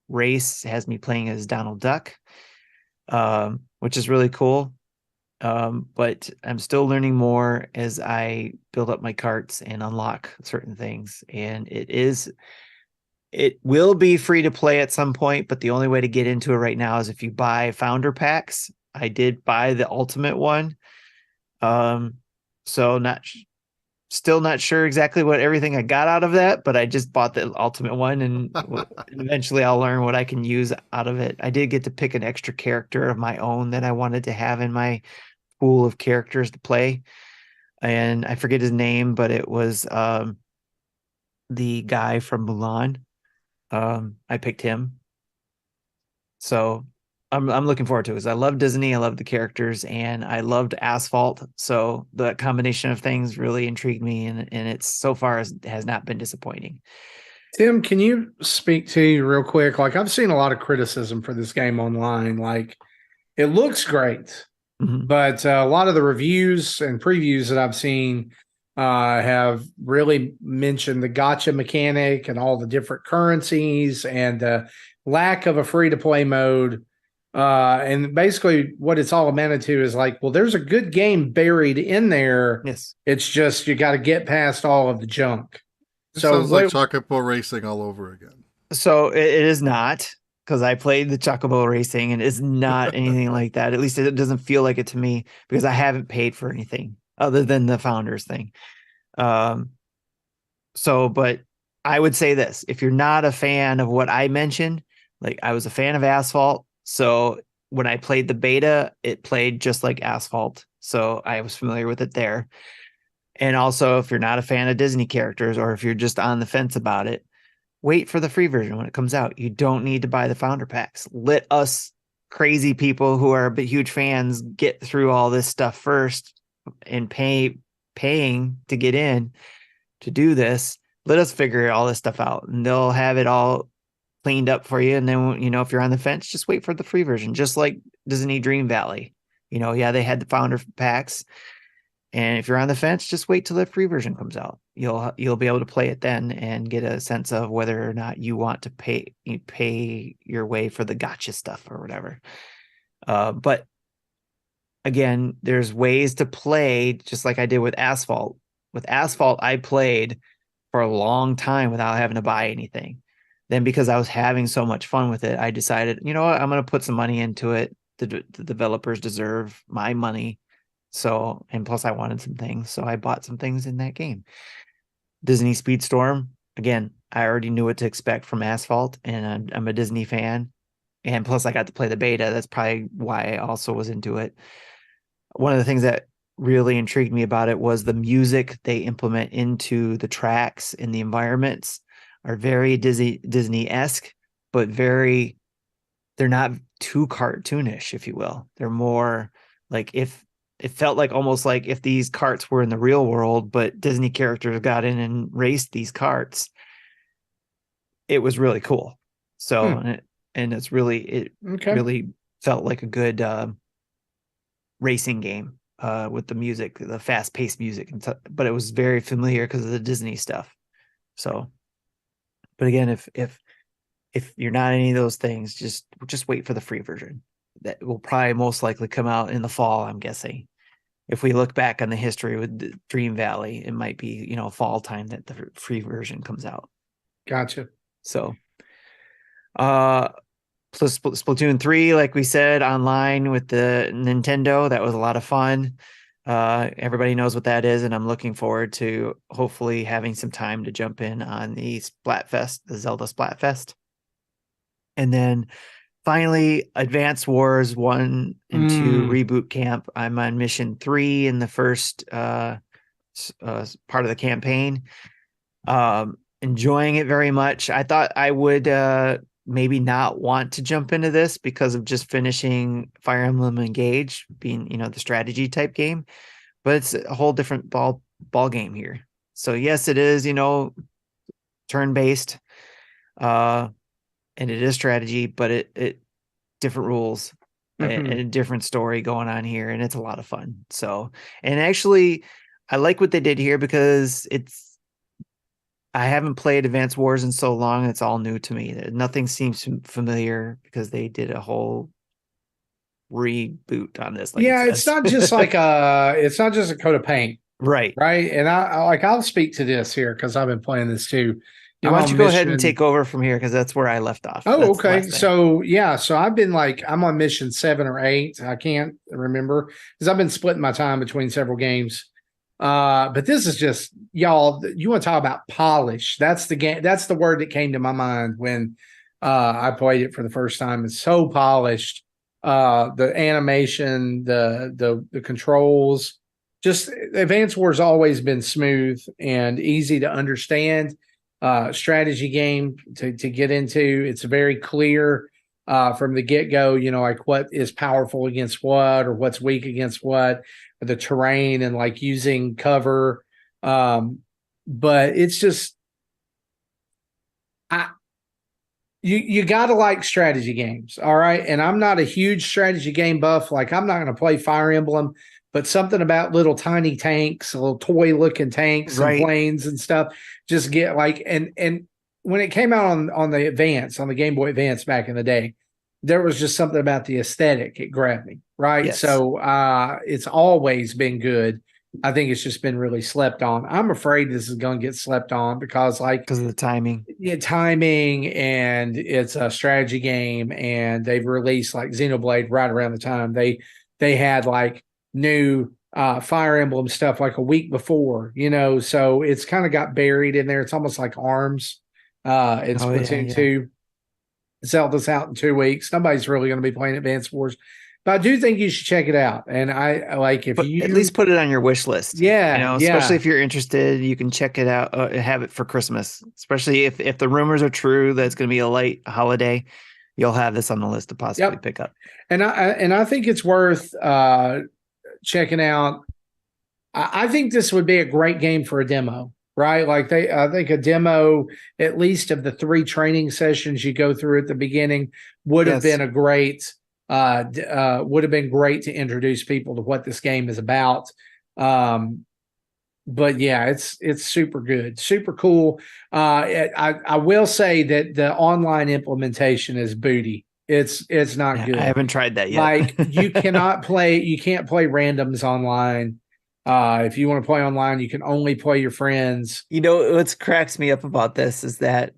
race has me playing as Donald Duck, which is really cool. But I'm still learning more as I build up my carts and unlock certain things. And it will be free to play at some point, but the only way to get into it right now is if you buy founder packs. I did buy the ultimate one. So still not sure exactly what everything I got out of that, but I just bought the ultimate one, and eventually I'll learn what I can use out of it. I did get to pick an extra character of my own that I wanted to have in my pool of characters to play. And I forget his name, but it was the guy from Mulan. I picked him. So I'm looking forward to it, because I love Disney, I love the characters, and I loved Asphalt. So the combination of things really intrigued me, and it's so far has not been disappointing. Tim, can you speak to you real quick? Like, I've seen a lot of criticism for this game online. Like, it looks great, but a lot of the reviews and previews that I've seen have really mentioned the gacha mechanic and all the different currencies and the lack of a free-to-play mode. And basically what it's all amounted to is like, well, there's a good game buried in there. Yes. It's just you got to get past all of the junk. It sounds like Chocobo Racing all over again. So it is not, because I played the Chocobo Racing, and it's not anything like that. At least it doesn't feel like it to me, because I haven't paid for anything other than the Founders thing. But I would say this: if you're not a fan of what I mentioned, like, I was a fan of Asphalt. So when I played the beta, it played just like Asphalt. So I was familiar with it there. And also, if you're not a fan of Disney characters, or if you're just on the fence about it, wait for the free version when it comes out. You don't need to buy the founder packs. Let us crazy people who are huge fans get through all this stuff first and paying to get in to do this. Let us figure all this stuff out, and they'll have it all cleaned up for you. And then, if you're on the fence, just wait for the free version, just like Disney Dream Valley. They had the founder packs. And if you're on the fence, just wait till the free version comes out. You'll be able to play it then and get a sense of whether or not you want to pay your way for the gotcha stuff or whatever. But again, there's ways to play, just like I did with Asphalt. With Asphalt, I played for a long time without having to buy anything. Then, because I was having so much fun with it, I decided, you know what, I'm going to put some money into it. The developers deserve my money. So, and plus I wanted some things, so I bought some things in that game. Disney Speedstorm, again, I already knew what to expect from Asphalt, and I'm a Disney fan. And plus I got to play the beta. That's probably why I also was into it. One of the things that really intrigued me about it was the music they implement into the tracks and the environments are very Disney-esque, but they're not too cartoonish, if you will. They're more like, if it felt like almost like if these carts were in the real world, but Disney characters got in and raced these carts. It was really cool. So, it really felt like a good racing game with the music, the fast-paced music, but it was very familiar because of the Disney stuff. So, but again, if you're not any of those things, just wait for the free version. That will probably most likely come out in the fall, I'm guessing. If we look back on the history with Dream Valley, it might be, fall time that the free version comes out. Gotcha. So, plus Splatoon 3, like we said, online with the Nintendo, that was a lot of fun. Everybody knows what that is, and I'm looking forward to hopefully having some time to jump in on the Splatfest, the Zelda Splatfest. And then finally, Advance Wars 1 and 2 Reboot Camp. I'm on mission 3 in the first part of the campaign. Enjoying it very much. I thought I would maybe not want to jump into this because of just finishing Fire Emblem Engage, being, the strategy type game. But it's a whole different ball game here. So yes, it is, turn-based. and it is strategy, but it different rules and a different story going on here, and it's a lot of fun. So, and actually, I like what they did here because I haven't played Advance Wars in so long; it's all new to me. Nothing seems familiar because they did a whole reboot on this. Like it's not just like it's not just a coat of paint, right? And I'll speak to this here because I've been playing this too. Why don't you go ahead and take over from here because that's where I left off. Oh, okay. So I've been I'm on mission 7 or 8. I can't remember because I've been splitting my time between several games. But this is just, y'all, you want to talk about polish. That's the game. That's the word that came to my mind when I played it for the first time. It's so polished. The animation, the controls, just Advance War's always been smooth and easy to understand. Strategy game to get into. It's very clear from the get-go, like what is powerful against what or what's weak against what, the terrain and like using cover. But it's just you gotta like strategy games, all right? And I'm not a huge strategy game buff. Like I'm not gonna play Fire Emblem, but something about little tiny tanks, little toy looking tanks and planes and stuff, just get like, and when it came out on the Advance, on the Game Boy Advance back in the day, there was just something about the aesthetic. It grabbed me. Right. Yes. So it's always been good. I think it's just been really slept on. I'm afraid this is going to get slept on because of the timing. Yeah, timing, and it's a strategy game, and they've released like Xenoblade right around the time they had like new Fire Emblem stuff like a week before, so it's kind of got buried in there. It's almost like ARMS. It's Splatoon 2. Zelda's out in 2 weeks. Nobody's really going to be playing Advance Wars, but I do think you should check it out. And I like you at least put it on your wish list. Yeah, especially if you're interested, you can check it out. Have it for Christmas, especially if the rumors are true that it's going to be a late holiday. You'll have this on the list to possibly pick up. And I think it's worth checking out. I think this would be a great game for a demo, right? Like I think a demo, at least of the 3 training sessions you go through at the beginning, would have been a great, would have been great to introduce people to what this game is about. But yeah, it's super good, super cool. I will say that the online implementation is booty. It's not good. I haven't tried that yet. Like you can't play randoms online. If you want to play online, you can only play your friends. What cracks me up about this is that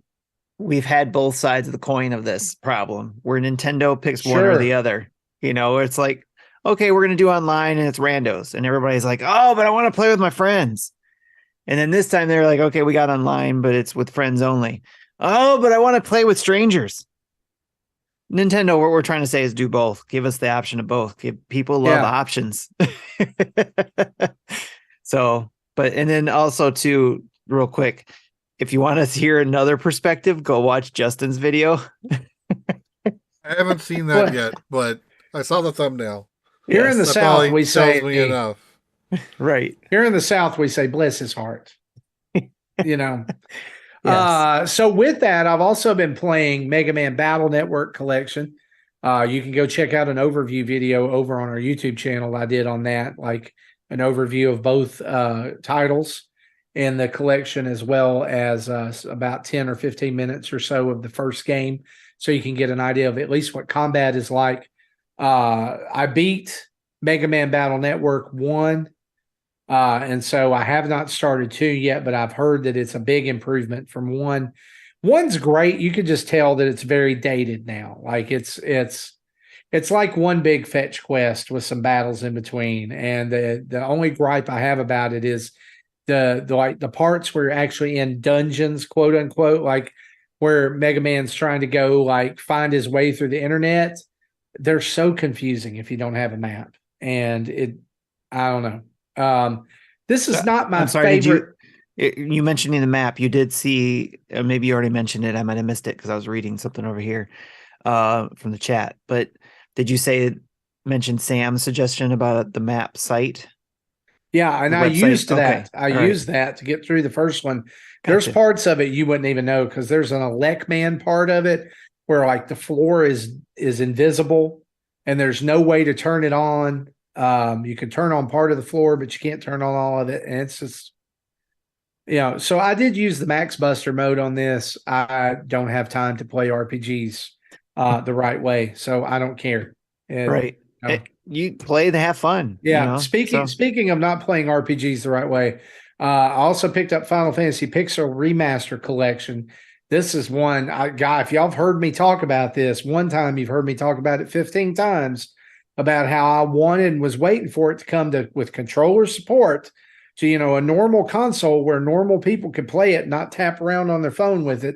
we've had both sides of the coin of this problem where Nintendo picks one or the other. It's like, okay, we're going to do online and it's randos. And everybody's like, oh, but I want to play with my friends. And then this time they're like, okay, we got online, but it's with friends only. Oh, but I want to play with strangers. Nintendo, what we're trying to say is do both. Give us the option of both. People love options. So, and then also too, real quick, if you want to hear another perspective, go watch Justin's video. I haven't seen that yet, but I saw the thumbnail. Here in the South, we say enough. Right. Here in the South, we say bless his heart. Yes. So with that, I've also been playing Mega Man Battle Network Collection. You can go check out an overview video over on our YouTube channel. I did on that, like an overview of both titles in the collection, as well as about 10 or 15 minutes or so of the first game. So you can get an idea of at least what combat is like. I beat Mega Man Battle Network 1. And so I have not started 2 yet, but I've heard that it's a big improvement from 1. 1's great. You can just tell that it's very dated now. Like it's like one big fetch quest with some battles in between. And the only gripe I have about it is the parts where you're actually in dungeons, quote unquote, like where Mega Man's trying to go like find his way through the internet. They're so confusing if you don't have a map. And I don't know. This is not my favorite. You mentioning the map, you did see, maybe you already mentioned it. I might have missed it because I was reading something over here from the chat. But did you mention Sam's suggestion about the map site? Yeah, and I used that. I used that to get through the first one. There's parts of it you wouldn't even know because there's an Elec Man part of it where like the floor is invisible and there's no way to turn it on. You can turn on part of the floor, but you can't turn on all of it. And it's just, so I did use the Max Buster mode on this. I don't have time to play RPGs the right way, so I don't care. Right. You play to have fun. Yeah. Speaking of not playing RPGs the right way, I also picked up Final Fantasy Pixel Remaster Collection. This is one, guy, if y'all have heard me talk about this, one time you've heard me talk about it 15 times, about how I wanted and was waiting for it to come with controller support to, a normal console where normal people could play it, not tap around on their phone with it.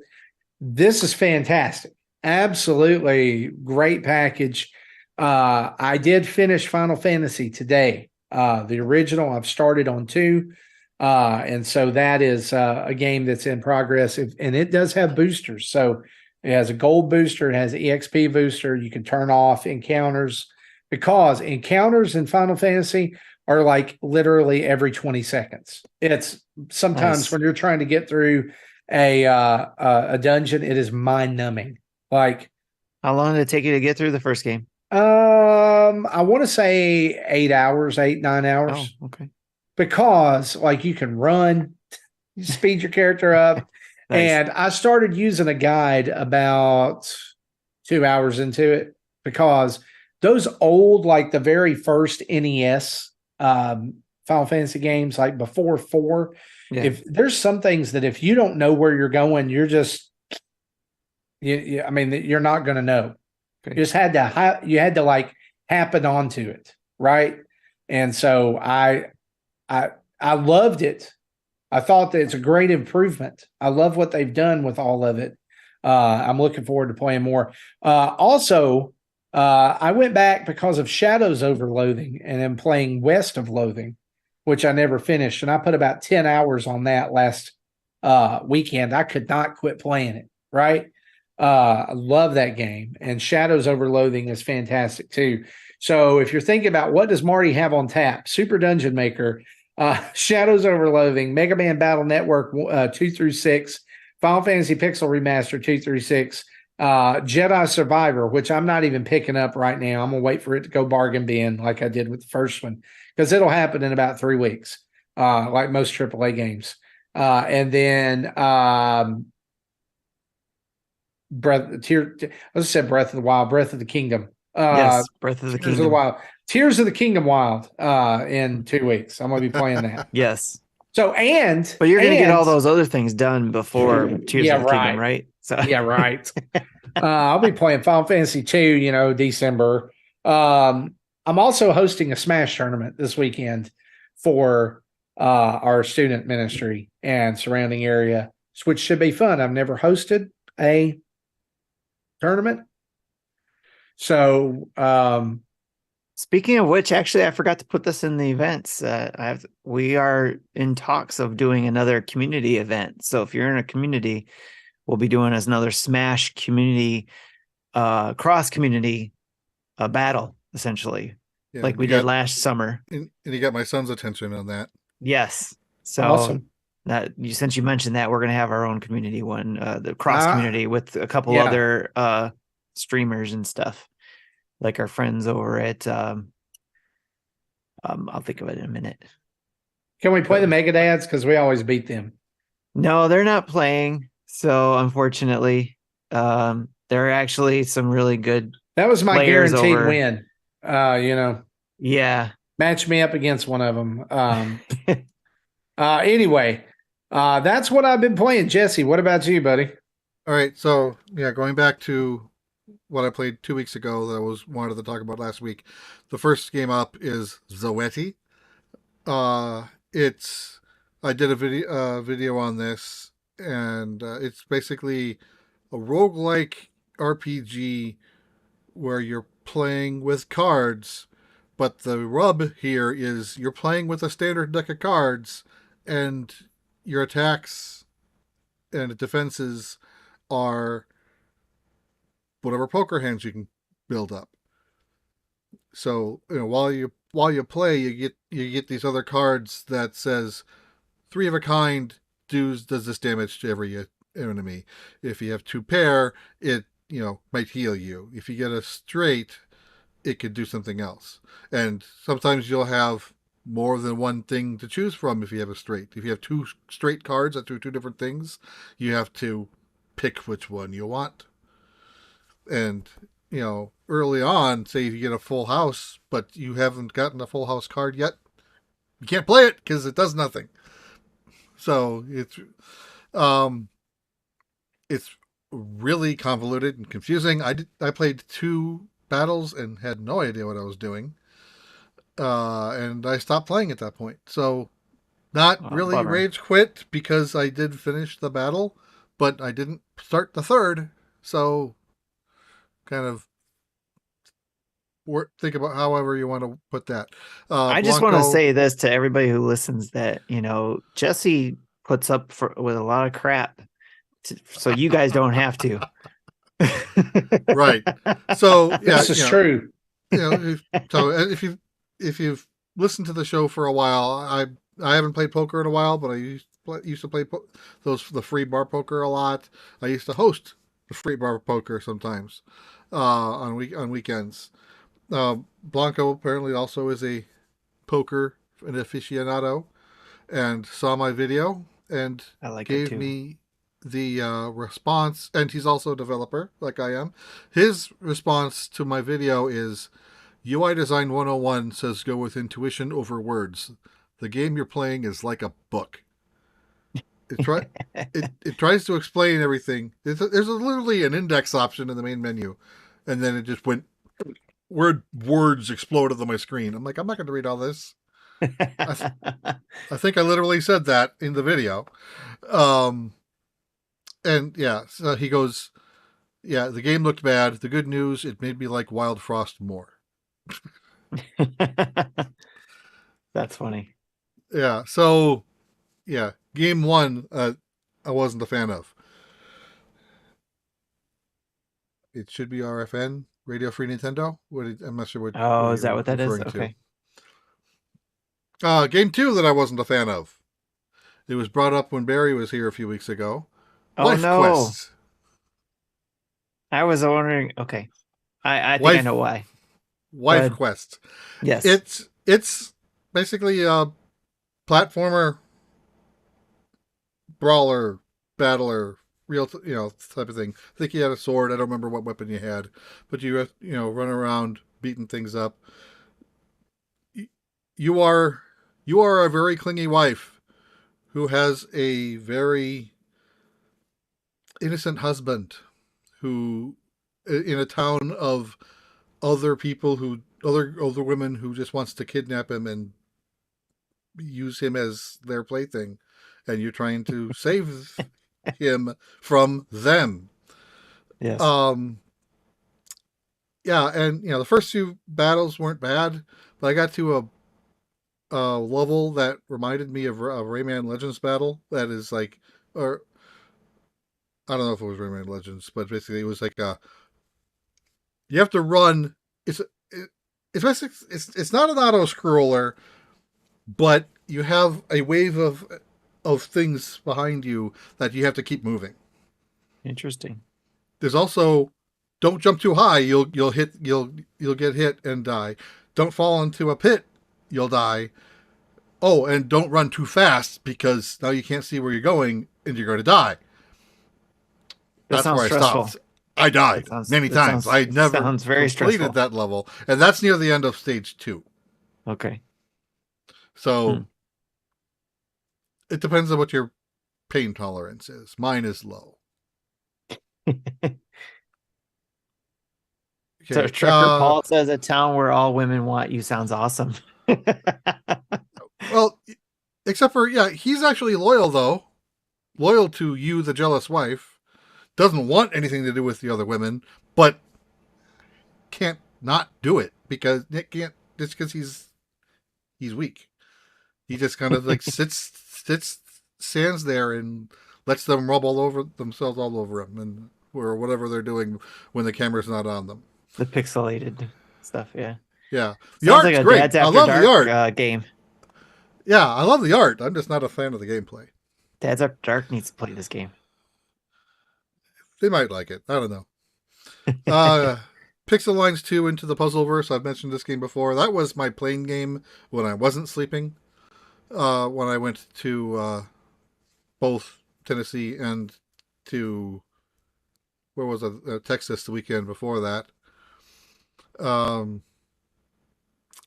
This is fantastic. Absolutely great package. I did finish Final Fantasy today. The original, I've started on 2. And so that is a game that's in progress. And it does have boosters. So it has a gold booster. It has an EXP booster. You can turn off encounters, because encounters in Final Fantasy are like literally every 20 seconds. It's sometimes when you're trying to get through a dungeon, it is mind numbing. Like, how long did it take you to get through the first game? I want to say 8 hours, 9 hours. Oh, okay. Because like you can run, you speed your character up. Nice. And I started using a guide about 2 hours into it, because those old, like the very first NES Final Fantasy games, like before 4, if there's some things that if you don't know where you're going, you're just, you're not going to know. Okay. You just had to like happen onto it, right? And so I loved it. I thought that it's a great improvement. I love what they've done with all of it. I'm looking forward to playing more. Also, I went back because of Shadows over Loathing, and am playing West of Loathing, which I never finished. And I put about 10 hours on that last weekend. I could not quit playing it, right? I love that game. And Shadows over Loathing is fantastic too. So if you're thinking about what does Marty have on tap, Super Dungeon Maker, Shadows over Loathing, Mega Man Battle Network 2 through 6, Final Fantasy Pixel Remaster 2 through 6, Jedi Survivor, which I'm not even picking up right now. I'm gonna wait for it to go bargain bin like I did with the first one, because it'll happen in about 3 weeks, like most AAA games. And then Breath of the Wild, Breath of the Kingdom. Yes, Breath of the Kingdom. Tears of the Kingdom Wild in 2 weeks. I'm gonna be playing that. Yes. So but you're gonna get all those other things done before Tears of the Kingdom, right? So yeah, right. I'll be playing Final Fantasy 2, December. I'm also hosting a Smash tournament this weekend for our student ministry and surrounding area, which should be fun. I've never hosted a tournament. So speaking of which, actually, I forgot to put this in the events. We are in talks of doing another community event. So if you're in a community, we'll be doing another Smash community, cross community battle, essentially, like we did last summer. And you got my son's attention on that. Yes. So awesome. Since you mentioned that, we're going to have our own community one, the cross community with a couple other streamers and stuff, like our friends over at I'll think of it in a minute. Can we play the NINDADS? Because we always beat them. No, they're not playing. So unfortunately, there are actually some really good. That was my guaranteed win. Yeah. Match me up against one of them. Anyway, that's what I've been playing. Jesse, what about you, buddy? All right. So going back to what I played 2 weeks ago that I wanted to talk about last week. The first game up is Zoeti. I did a video on this, and it's basically a roguelike RPG where you're playing with cards, but the rub here is you're playing with a standard deck of cards, and your attacks and defenses are whatever poker hands you can build up. So while you play, you get these other cards that says 3 of a kind does this damage to every enemy. If you have 2 pair, it might heal you. If you get a straight, it could do something else. And sometimes you'll have more than one thing to choose from if you have a straight. If you have two straight cards that do two different things, you have to pick which one you want. And, early on, say if you get a full house, but you haven't gotten a full house card yet, you can't play it because it does nothing. So it's really convoluted and confusing. I played 2 battles and had no idea what I was doing. And I stopped playing at that point. So not really bummer. Rage quit because I did finish the battle, but I didn't start the 3rd. So kind of think about however you want to put that. I just want to say this to everybody who listens that, Jesse puts up with a lot of crap so you guys don't have to. Right. So yeah, this is true. So if you've listened to the show for a while, I haven't played poker in a while, but I used to play the free bar poker a lot. I used to host the free bar poker sometimes on weekends. Blanco apparently also is a poker aficionado and saw my video and gave me the response, and he's also a developer like I am. His response to my video is, UI Design 101 says go with intuition over words. The game you're playing is like a book. It tries to explain everything. There's literally an index option in the main menu, and then it just went words exploded on my screen. I'm like, I'm not going to read all this. I think I literally said that in the video. And yeah, so he goes, yeah, the game looked bad. The good news, it made me like Wild Frost more. That's funny. Yeah. So yeah, game 1, I wasn't a fan of. It should be RFN, Radio Free Nintendo. I'm not sure what. Oh, is that what that is? Okay. Game 2 that I wasn't a fan of. It was brought up when Barry was here a few weeks ago. Oh, Life no. Quest. I was wondering. Okay. I think I know why. Wife Quest. Yes. It's basically a platformer, brawler, battler, real, type of thing. I think you had a sword. I don't remember what weapon you had, but you run around beating things up. You are a very clingy wife who has a very innocent husband who, in a town of other people other women who just wants to kidnap him and use him as their plaything, and you're trying to save him from them. Yes. Yeah, and the first 2 battles weren't bad, but I got to a level that reminded me of a Rayman Legends battle. That is like, or I don't know if it was Rayman Legends, but basically it was like you have to run. It's basically it's not an auto scroller, but you have a wave of things behind you that you have to keep moving. Interesting. There's also, don't jump too high. You'll get hit and die. Don't fall into a pit. You'll die. Oh, and don't run too fast because now you can't see where you're going and you're going to die. That's where I stopped. I died many times. I never completed that level, and that's near the end of stage 2. Okay. So it depends on what your pain tolerance is. Mine is low. Okay. So Trucker Paul says a town where all women want you sounds awesome. Well, except for, he's actually loyal though. Loyal to you, the jealous wife. Doesn't want anything to do with the other women, but can't not do it because Nick can't, just because he's weak. He just kind of like stands there and lets them rub all over themselves all over him, and or whatever they're doing when the camera's not on them. The pixelated stuff, yeah. Yeah. The Sounds art's like great. Dad's After I love Dark, the art. Game. Yeah, I love the art. I'm just not a fan of the gameplay. Dad's After Dark needs to play this game. They might like it. I don't know. Pixel Lines 2 into the Puzzleverse. I've mentioned this game before. That was my playing game when I wasn't sleeping. When I went to both Tennessee and to where was it? Texas the weekend before that.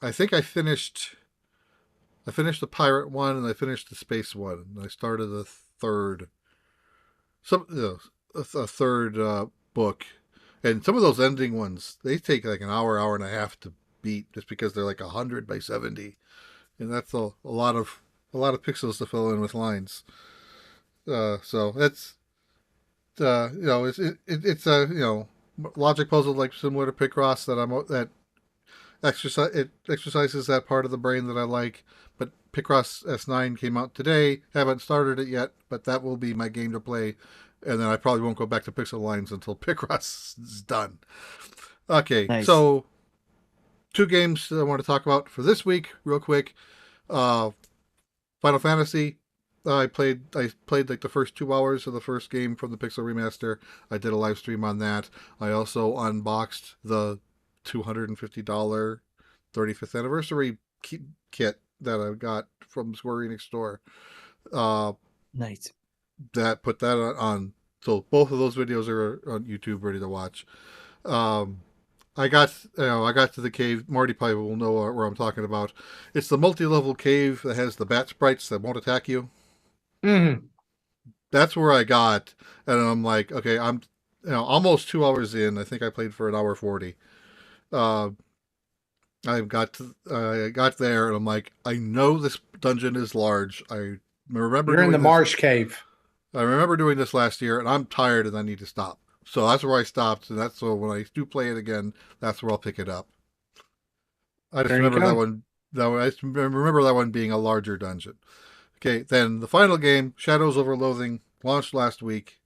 I think I finished the pirate one and I finished the space one. And I started a third, a third book, and some of those ending ones they take like an hour and a half to beat just because they're like 100 by 70, and that's a lot of pixels to fill in with lines. So that's it's a logic puzzle like similar to Picross that exercises that part of the brain that I like. But Picross S9 came out today. Haven't started it yet, but that will be my game to play. And then I probably won't go back to Pixel Lines until Picross is done. Okay, nice. So 2 games I want to talk about for this week, real quick. Final Fantasy. I played like the first 2 hours of the first game from the Pixel Remaster. I did a live stream on that. I also unboxed the $250 35th anniversary kit that I got from Square Enix store. Nice. That put that on. So both of those videos are on YouTube, ready to watch. I got to the cave. Marty probably will know where I'm talking about. It's the multi-level cave that has the bat sprites that won't attack you. Mm-hmm. That's where I got, and I'm like, okay, I'm almost 2 hours in. I think I played for an hour 40. I got there, and I'm like, I know this dungeon is large. I remember you're in the marsh cave. I remember doing this last year, and I'm tired, and I need to stop. So that's where I stopped, and that's so when I do play it again, that's where I'll pick it up. I just remember that one. I just remember that one being a larger dungeon. Okay, then the final game, Shadows over Loathing, launched last week.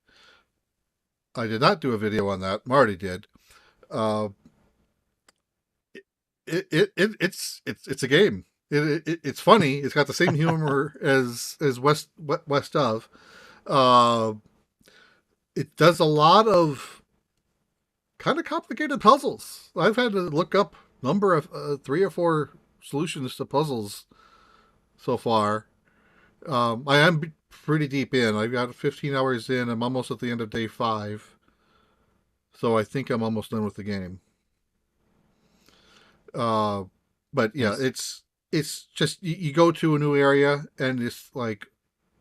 I did not do a video on that. Marty did. It's a game. It's funny. It's got the same humor as West of. It does a lot of kind of complicated puzzles. I've had to look up number of 3 or 4 solutions to puzzles so far. I am pretty deep in. I've got 15 hours in. I'm almost at the end of day 5. So I think I'm almost done with the game. But yeah, it's just you go to a new area and it's like,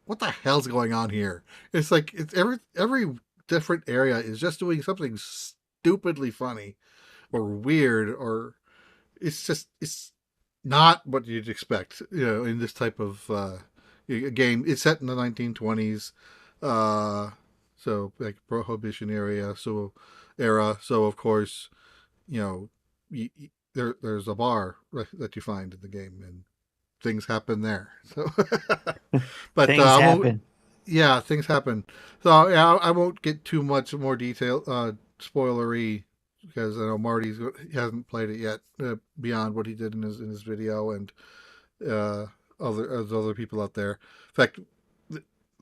what the hell's going on here? It's like it's every different area is just doing something stupidly funny or weird, or it's not what you'd expect, in this type of game. It's set in the 1920s, so like Prohibition era. So of course, there's a bar that you find in the game, and things happen there. So, but things happen. Yeah, things happen. So yeah, I won't get too much more detail, spoilery, because I know he hasn't played it yet beyond what he did in his video, and other people out there. In fact,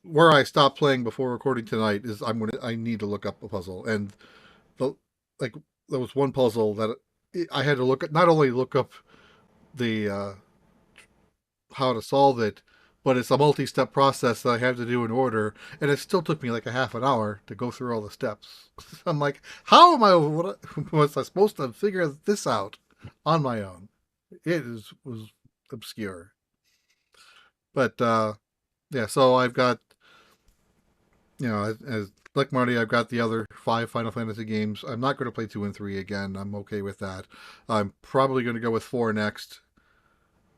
where I stopped playing before recording tonight is I need to look up a puzzle, and there was one puzzle that I had to not only look up the how to solve it, but it's a multi-step process that I have to do in order, and it still took me like a half an hour to go through all the steps. I'm like, how was I supposed to figure this out on my own? Was obscure. But yeah, so I've got, as like Marty, I've got the other 5 Final Fantasy games. I'm not going to play 2 and 3 again. I'm okay with that. I'm probably going to go with 4 next,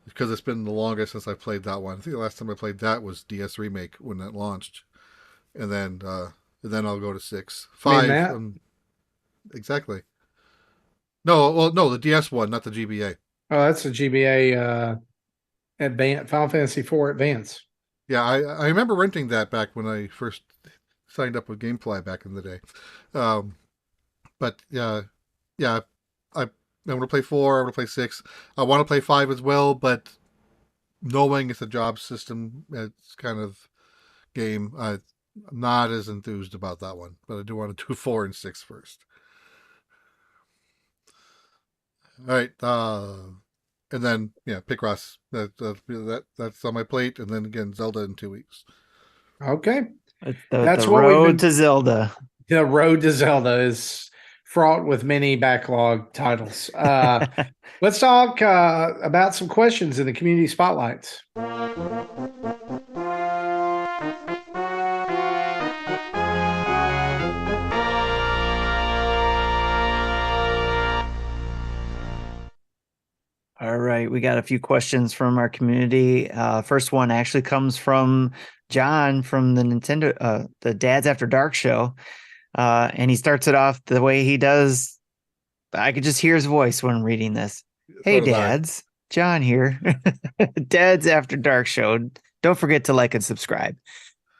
because it's been the longest since I played that one. I think the last time I played that was DS Remake when it launched, and then I'll go to 6, 5. Exactly. No, the DS one, not the GBA. Oh, that's a GBA Advance, Final Fantasy IV Advance. Yeah, I remember renting that back when I first signed up with GameFly back in the day. But yeah, I'm going to play 4. I'm going to play 6. I want to play 5 as well, but knowing it's a job system, it's kind of game, I'm not as enthused about that one. But I do want to do 4 and 6 first. All right. And then Picross. That's on my plate. And then again, Zelda in 2 weeks. Okay. That's the road to Zelda. The road to Zelda is fraught with many backlog titles. Let's talk about some questions in the community spotlights. All right, we got a few questions from our community. First one actually comes from John from the Nintendo, the Dads After Dark show. And he starts it off the way he does. I could just hear his voice when reading this. Hey, Dads, John here. Dads After Dark show. Don't forget to like and subscribe.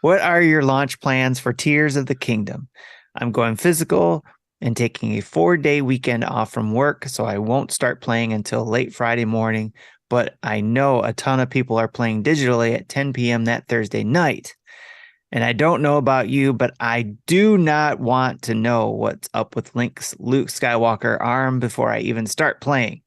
What are your launch plans for Tears of the Kingdom? I'm going physical and taking a 4-day weekend off from work, so I won't start playing until late Friday morning, but I know a ton of people are playing digitally at 10 p.m. that Thursday night. And I don't know about you, but I do not want to know what's up with Link's Luke Skywalker arm before I even start playing.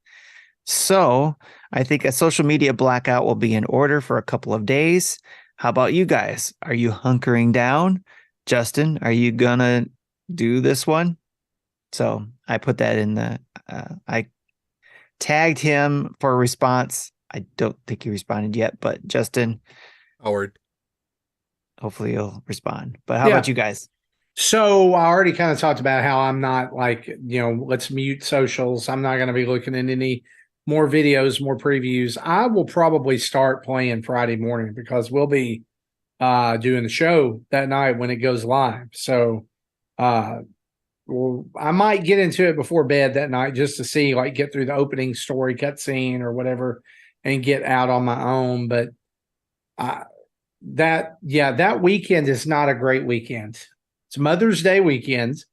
So I think a social media blackout will be in order for a couple of days. How about you guys? Are you hunkering down? Justin, are you gonna do this one? So I put that in I tagged him for a response. I don't think he responded yet, but Justin. Howard. Hopefully he'll respond. But how about you guys? So I already kind of talked about how I'm not let's mute socials. I'm not going to be looking at any more videos, more previews. I will probably start playing Friday morning because we'll be doing the show that night when it goes live. So I might get into it before bed that night just to see, get through the opening story cutscene or whatever and get out on my own. But that weekend is not a great weekend. It's Mother's Day weekend.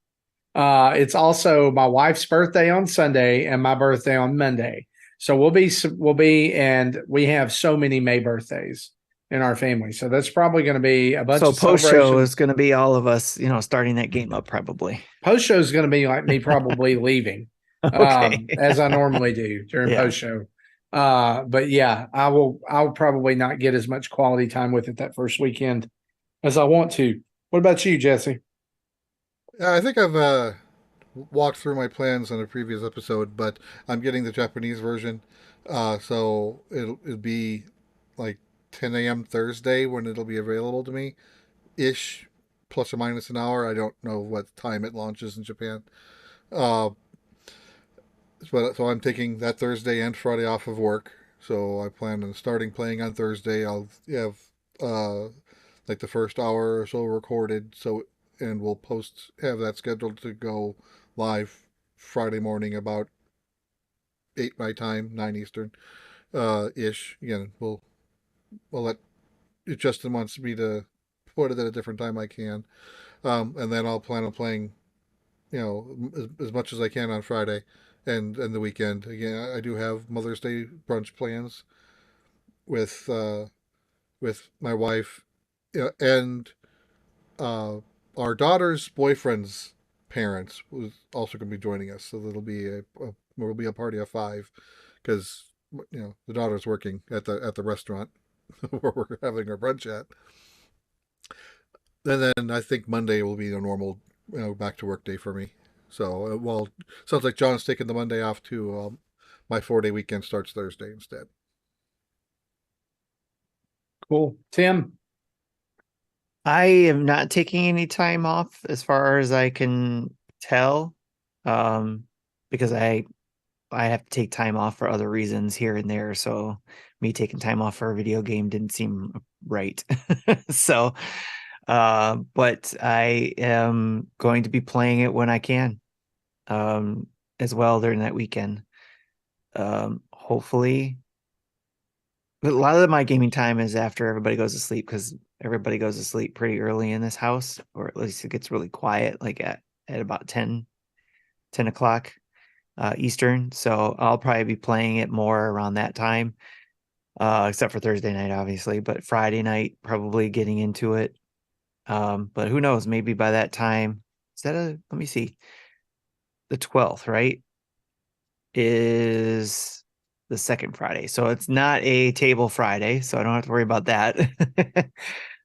It's also my wife's birthday on Sunday and my birthday on Monday. So and we have so many May birthdays in our family. So that's probably going to be a bunch of post show is going to be all of us, starting that game up probably. Post show is going to be like me probably leaving as I normally do during post show. But yeah, I'll probably not get as much quality time with it that first weekend as I want to. What about you, Jesse? I think I've walked through my plans on a previous episode, but I'm getting the Japanese version. So it'll be like 10 a.m. Thursday when it'll be available to me, ish, plus or minus an hour. I don't know what time it launches in Japan. So I'm taking that Thursday and Friday off of work. So I plan on starting playing on Thursday. I'll have the first hour or so recorded. And we'll have that scheduled to go live Friday morning about 8 my time, 9 Eastern, ish. Again, we'll let, if Justin wants me to put it at a different time, I can. And then I'll plan on playing, as much as I can on Friday and the weekend. Again, I do have Mother's Day brunch plans with my wife, and our daughter's boyfriend's parents was also going to be joining us. So there'll be a party of 5 because the daughter's working at the restaurant where we're having our brunch at. And then I think Monday will be a normal back to work day for me. So sounds like John's taking the Monday off too. My 4-day weekend starts Thursday instead. Cool. Tim? I am not taking any time off as far as I can tell, because I have to take time off for other reasons here and there. So me taking time off for a video game didn't seem right. So, but I am going to be playing it when I can, as well during that weekend. Hopefully, but a lot of my gaming time is after everybody goes to sleep because everybody goes to sleep pretty early in this house, or at least it gets really quiet, like at about 10 o'clock Eastern. So I'll probably be playing it more around that time, except for Thursday night, obviously, but Friday night, probably getting into it. But who knows, maybe by that time, let me see, the 12th, right? is the second Friday. So it's not a table Friday, so I don't have to worry about that.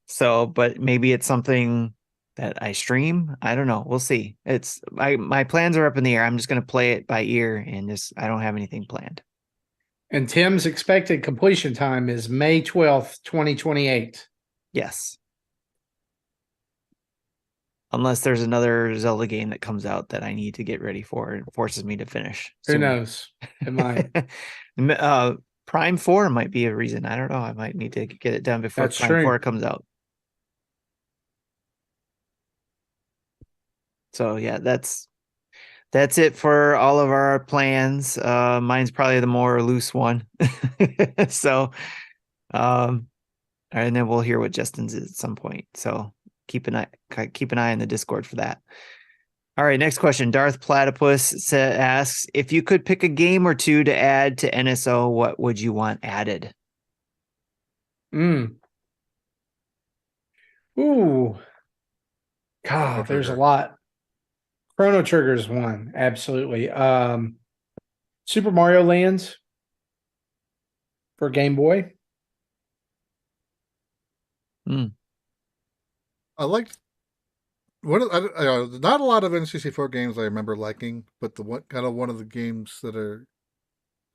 So, but maybe it's something that I stream. I don't know. We'll see. It's my plans are up in the air. I'm just going to play it by ear and just I don't have anything planned. And Tim's expected completion time is May 12th, 2028. Yes. Unless there's another Zelda game that comes out that I need to get ready for and forces me to finish. Who knows? It might. Prime 4 might be a reason. I don't know. I might need to get it done before That's Prime true. 4 comes out. So yeah, that's it for all of our plans. Mine's probably the more loose one. So and then we'll hear what Justin's is at some point. So keep an eye on the Discord for that. All right, next question. Darth Platypus asks, if you could pick a game or two to add to NSO, what would you want added? Ooh. God, there's a lot. Chrono Trigger is one, absolutely. Super Mario Land for Game Boy. I liked not a lot of N64 games I remember liking, but one of the games that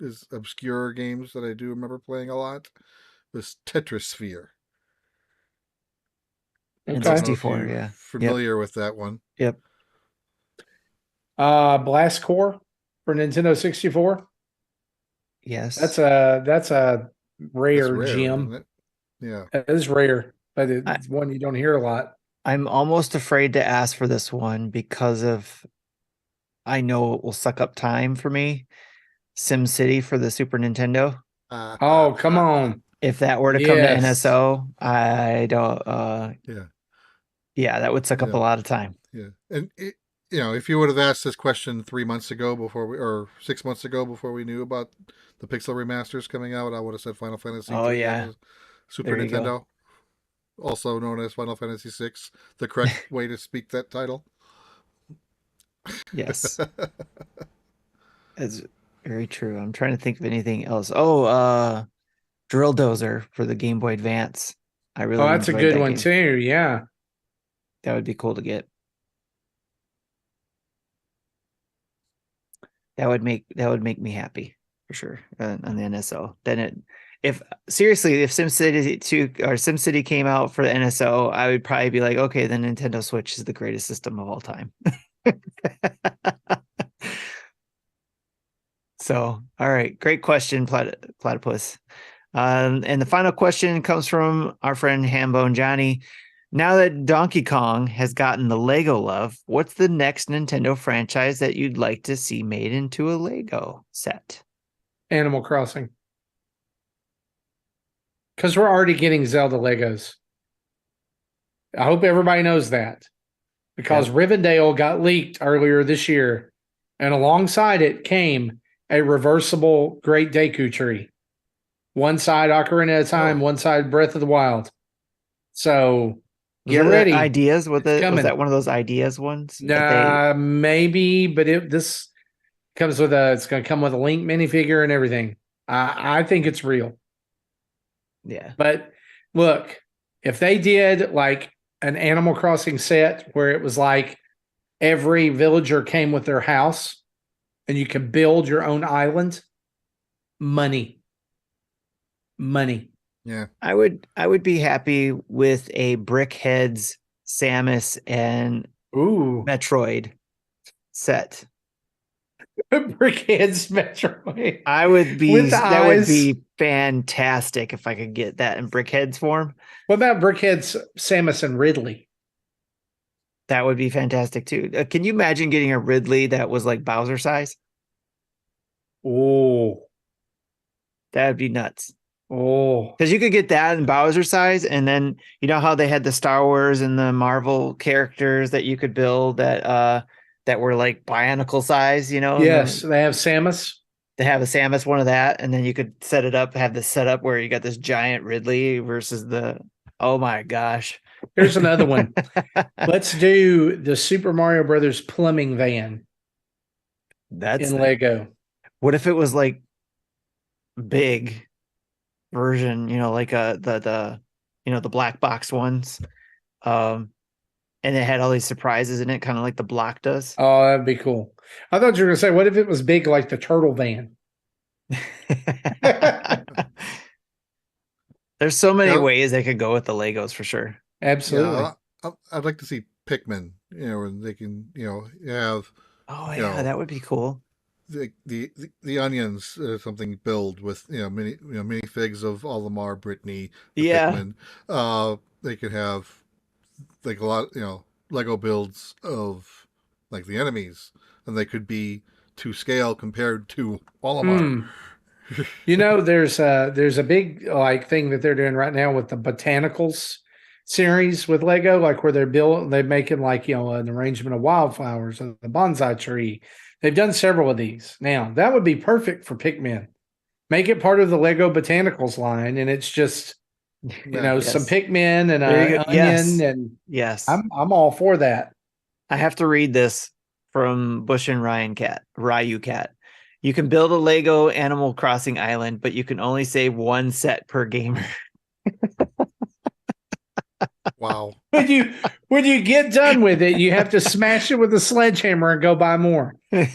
is obscure games that I do remember playing a lot was Tetrisphere. N64, yeah. Familiar with that one? Yep. Blast Core for Nintendo 64. Yes. That's a rare gem. Yeah. It is rare, but it's one you don't hear a lot. I'm almost afraid to ask for this one because I know it will suck up time for me. SimCity for the Super Nintendo. Oh, come on. If that were to come to NSO, I don't yeah, that would suck up a lot of time. Yeah. And if you would have asked this question 3 months ago or 6 months ago before we knew about the Pixel remasters coming out, I would have said Final Fantasy. Oh yeah. Super Nintendo. Also known as Final Fantasy VI, the correct way to speak that title. Yes. That's very true. I'm trying to think of anything else. Oh, Drill Dozer for the Game Boy Advance. I really that's a good one too. Yeah. That would be cool to get. That would make me happy for sure on the NSO. Then if SimCity 2 or SimCity came out for the NSO, I would probably be like, okay, the Nintendo Switch is the greatest system of all time. So, all right, great question, Platypus. And the final question comes from our friend Hambone Johnny. Now that Donkey Kong has gotten the Lego love, what's the next Nintendo franchise that you'd like to see made into a Lego set? Animal Crossing. Because we're already getting Zelda Legos. I hope everybody knows that. Because Rivendell got leaked earlier this year. And alongside it came a reversible Great Deku Tree. One side Ocarina of Time, one side Breath of the Wild. So get ready. Ideas was that one of those ideas ones? Maybe, but this comes with it's going to come with a Link minifigure and everything. I think it's real. Yeah. But look, if they did like an Animal Crossing set where it was like every villager came with their house and you could build your own island, money. Yeah. I would be happy with a Brickheads, Samus, and Metroid set. Brickheads Metroid. That would be fantastic if I could get that in Brickheads form. What about Brickheads, Samus, and Ridley? That would be fantastic too. Can you imagine getting a Ridley that was like Bowser size? Oh, that'd be nuts. Oh, because you could get that in Bowser size, and then you know how they had the Star Wars and the Marvel characters that you could build that were like Bionicle size, you know? Yes, they have Samus. They have a Samus, one of that, and then you could set it up, have this set up where you got this giant Ridley versus oh my gosh. Here's another one. Let's do the Super Mario Brothers plumbing van. That's in Lego. What if it was like big version, like the the black box ones, and it had all these surprises in it, kind of like the block does. Oh, that'd be cool. I thought you were gonna say, what if it was big like the turtle van? There's so many ways they could go with the Legos for sure. Absolutely. Yeah, I'd like to see Pikmin, and they can, have. Oh yeah, that would be cool. The onions, something build with mini figs of Olimar, Brittany, yeah. Pikmin. They could have like a lot, Lego builds of like the enemies, and they could be to scale compared to Olimar. There's a big thing that they're doing right now with the botanicals series with Lego, like where they're making an arrangement of wildflowers and the bonsai tree. They've done several of these. Now that would be perfect for Pikmin. Make it part of the Lego botanicals line, and it's just some Pikmin and an onion, and yes, I'm all for that. I have to read this from Bush and Ryu Cat. You can build a Lego Animal Crossing island, but you can only save one set per gamer. Wow. When you get done with it, you have to smash it with a sledgehammer and go buy more. But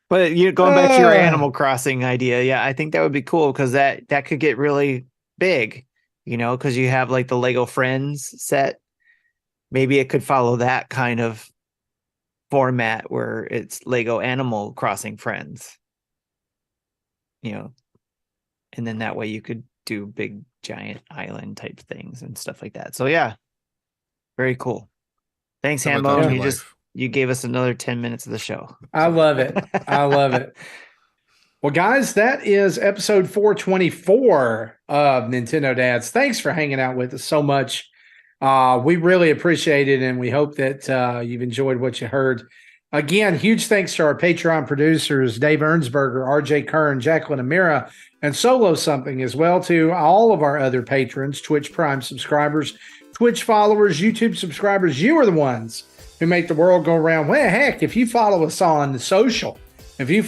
going back to your Animal Crossing idea, yeah, I think that would be cool because that could get really big, because you have like the Lego Friends set. Maybe it could follow that kind of format where it's Lego Animal Crossing Friends, and then that way you could do big giant island type things and stuff like that. So yeah, very cool. Thanks, Hambo. You gave us another 10 minutes of the show. I love it. I love it. Well, guys, that is episode 424 of Nintendo Dads. Thanks for hanging out with us so much. We really appreciate it, and we hope that you've enjoyed what you heard. Again, huge thanks to our Patreon producers, Dave Ernsberger, RJ Kern, Jacqueline Amira, and Solo Something, as well to all of our other patrons, Twitch Prime subscribers, Twitch followers, YouTube subscribers. You are the ones who make the world go round. Well, heck, if you follow us on social, if you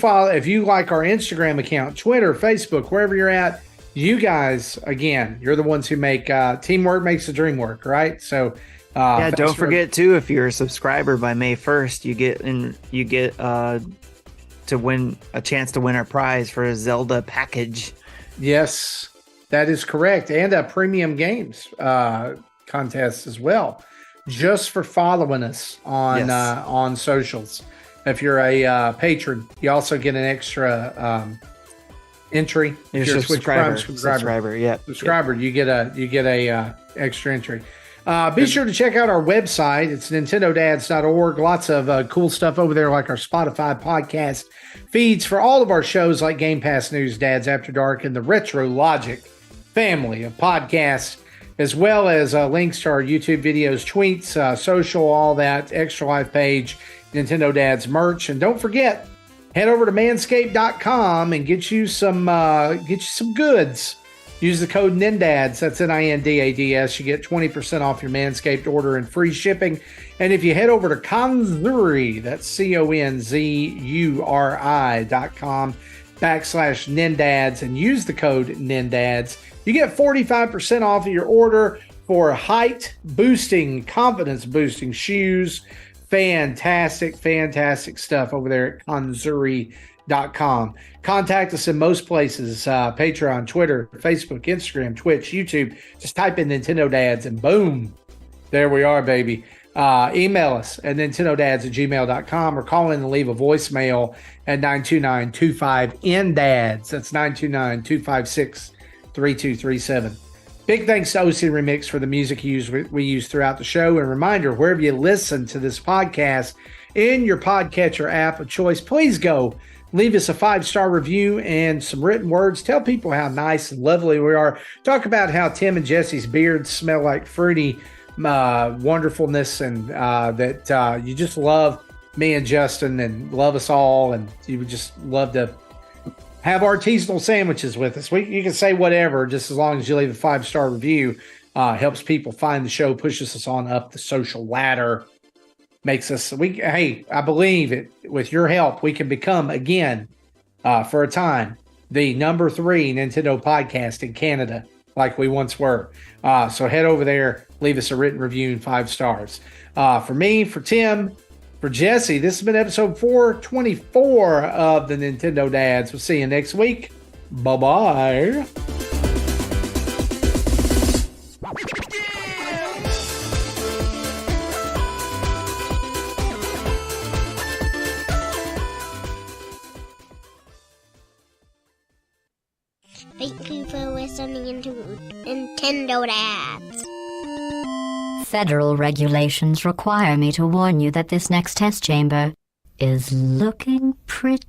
like our Instagram account, Twitter, Facebook, wherever you're at, you guys, again, you're the ones who make teamwork makes the dream work, right? So, don't forget too, if you're a subscriber by May 1st, you get to win a chance to win our prize for a Zelda package. Yes, that is correct, and a premium games contest as well, just for following us on socials. If you're a patron, you also get an extra entry. If you're a Twitch Prime subscriber, you get a extra entry. Be sure to check out our website. It's nintendodads.org. Lots of cool stuff over there, like our Spotify podcast feeds for all of our shows like Game Pass News, Dads After Dark, and the Retro Logic family of podcasts, as well as links to our YouTube videos, tweets, social, all that, Extra Life page, Nintendo Dads merch. And don't forget, head over to manscaped.com and get you some goods. Use the code NINDADS, that's NINDADS. You get 20% off your Manscaped order and free shipping. And if you head over to Konzuri, that's CONZURI.com/NINDADS and use the code NINDADS, you get 45% off of your order for height boosting, confidence boosting shoes. Fantastic stuff over there at Konzuri.com. Contact us in most places, Patreon, Twitter, Facebook, Instagram, Twitch, YouTube. Just type in Nintendo Dads and boom, there we are, baby. Email us at nintendodads@gmail.com or call in and leave a voicemail at 929-25-NDADS. That's 929-256-3237. Big thanks to OC Remix for the music we use throughout the show. And a reminder, wherever you listen to this podcast in your podcatcher app of choice, please go leave us a 5-star review and some written words. Tell people how nice and lovely we are. Talk about how Tim and Jesse's beards smell like fruity wonderfulness, and that you just love me and Justin and love us all, and you would just love to have artisanal sandwiches with us. You can say whatever, just as long as you leave a 5-star review. Helps people find the show, pushes us on up the social ladder. makes us, I believe it, with your help, we can become again, for a time, the number 3 Nintendo podcast in Canada, like we once were. So head over there, leave us a written review and 5 stars. For me, for Tim, for Jesse, this has been episode 424 of the Nintendo Dads. We'll see you next week. Bye-bye. Thank you for listening to Nintendo Dads. Federal regulations require me to warn you that this next test chamber is looking pretty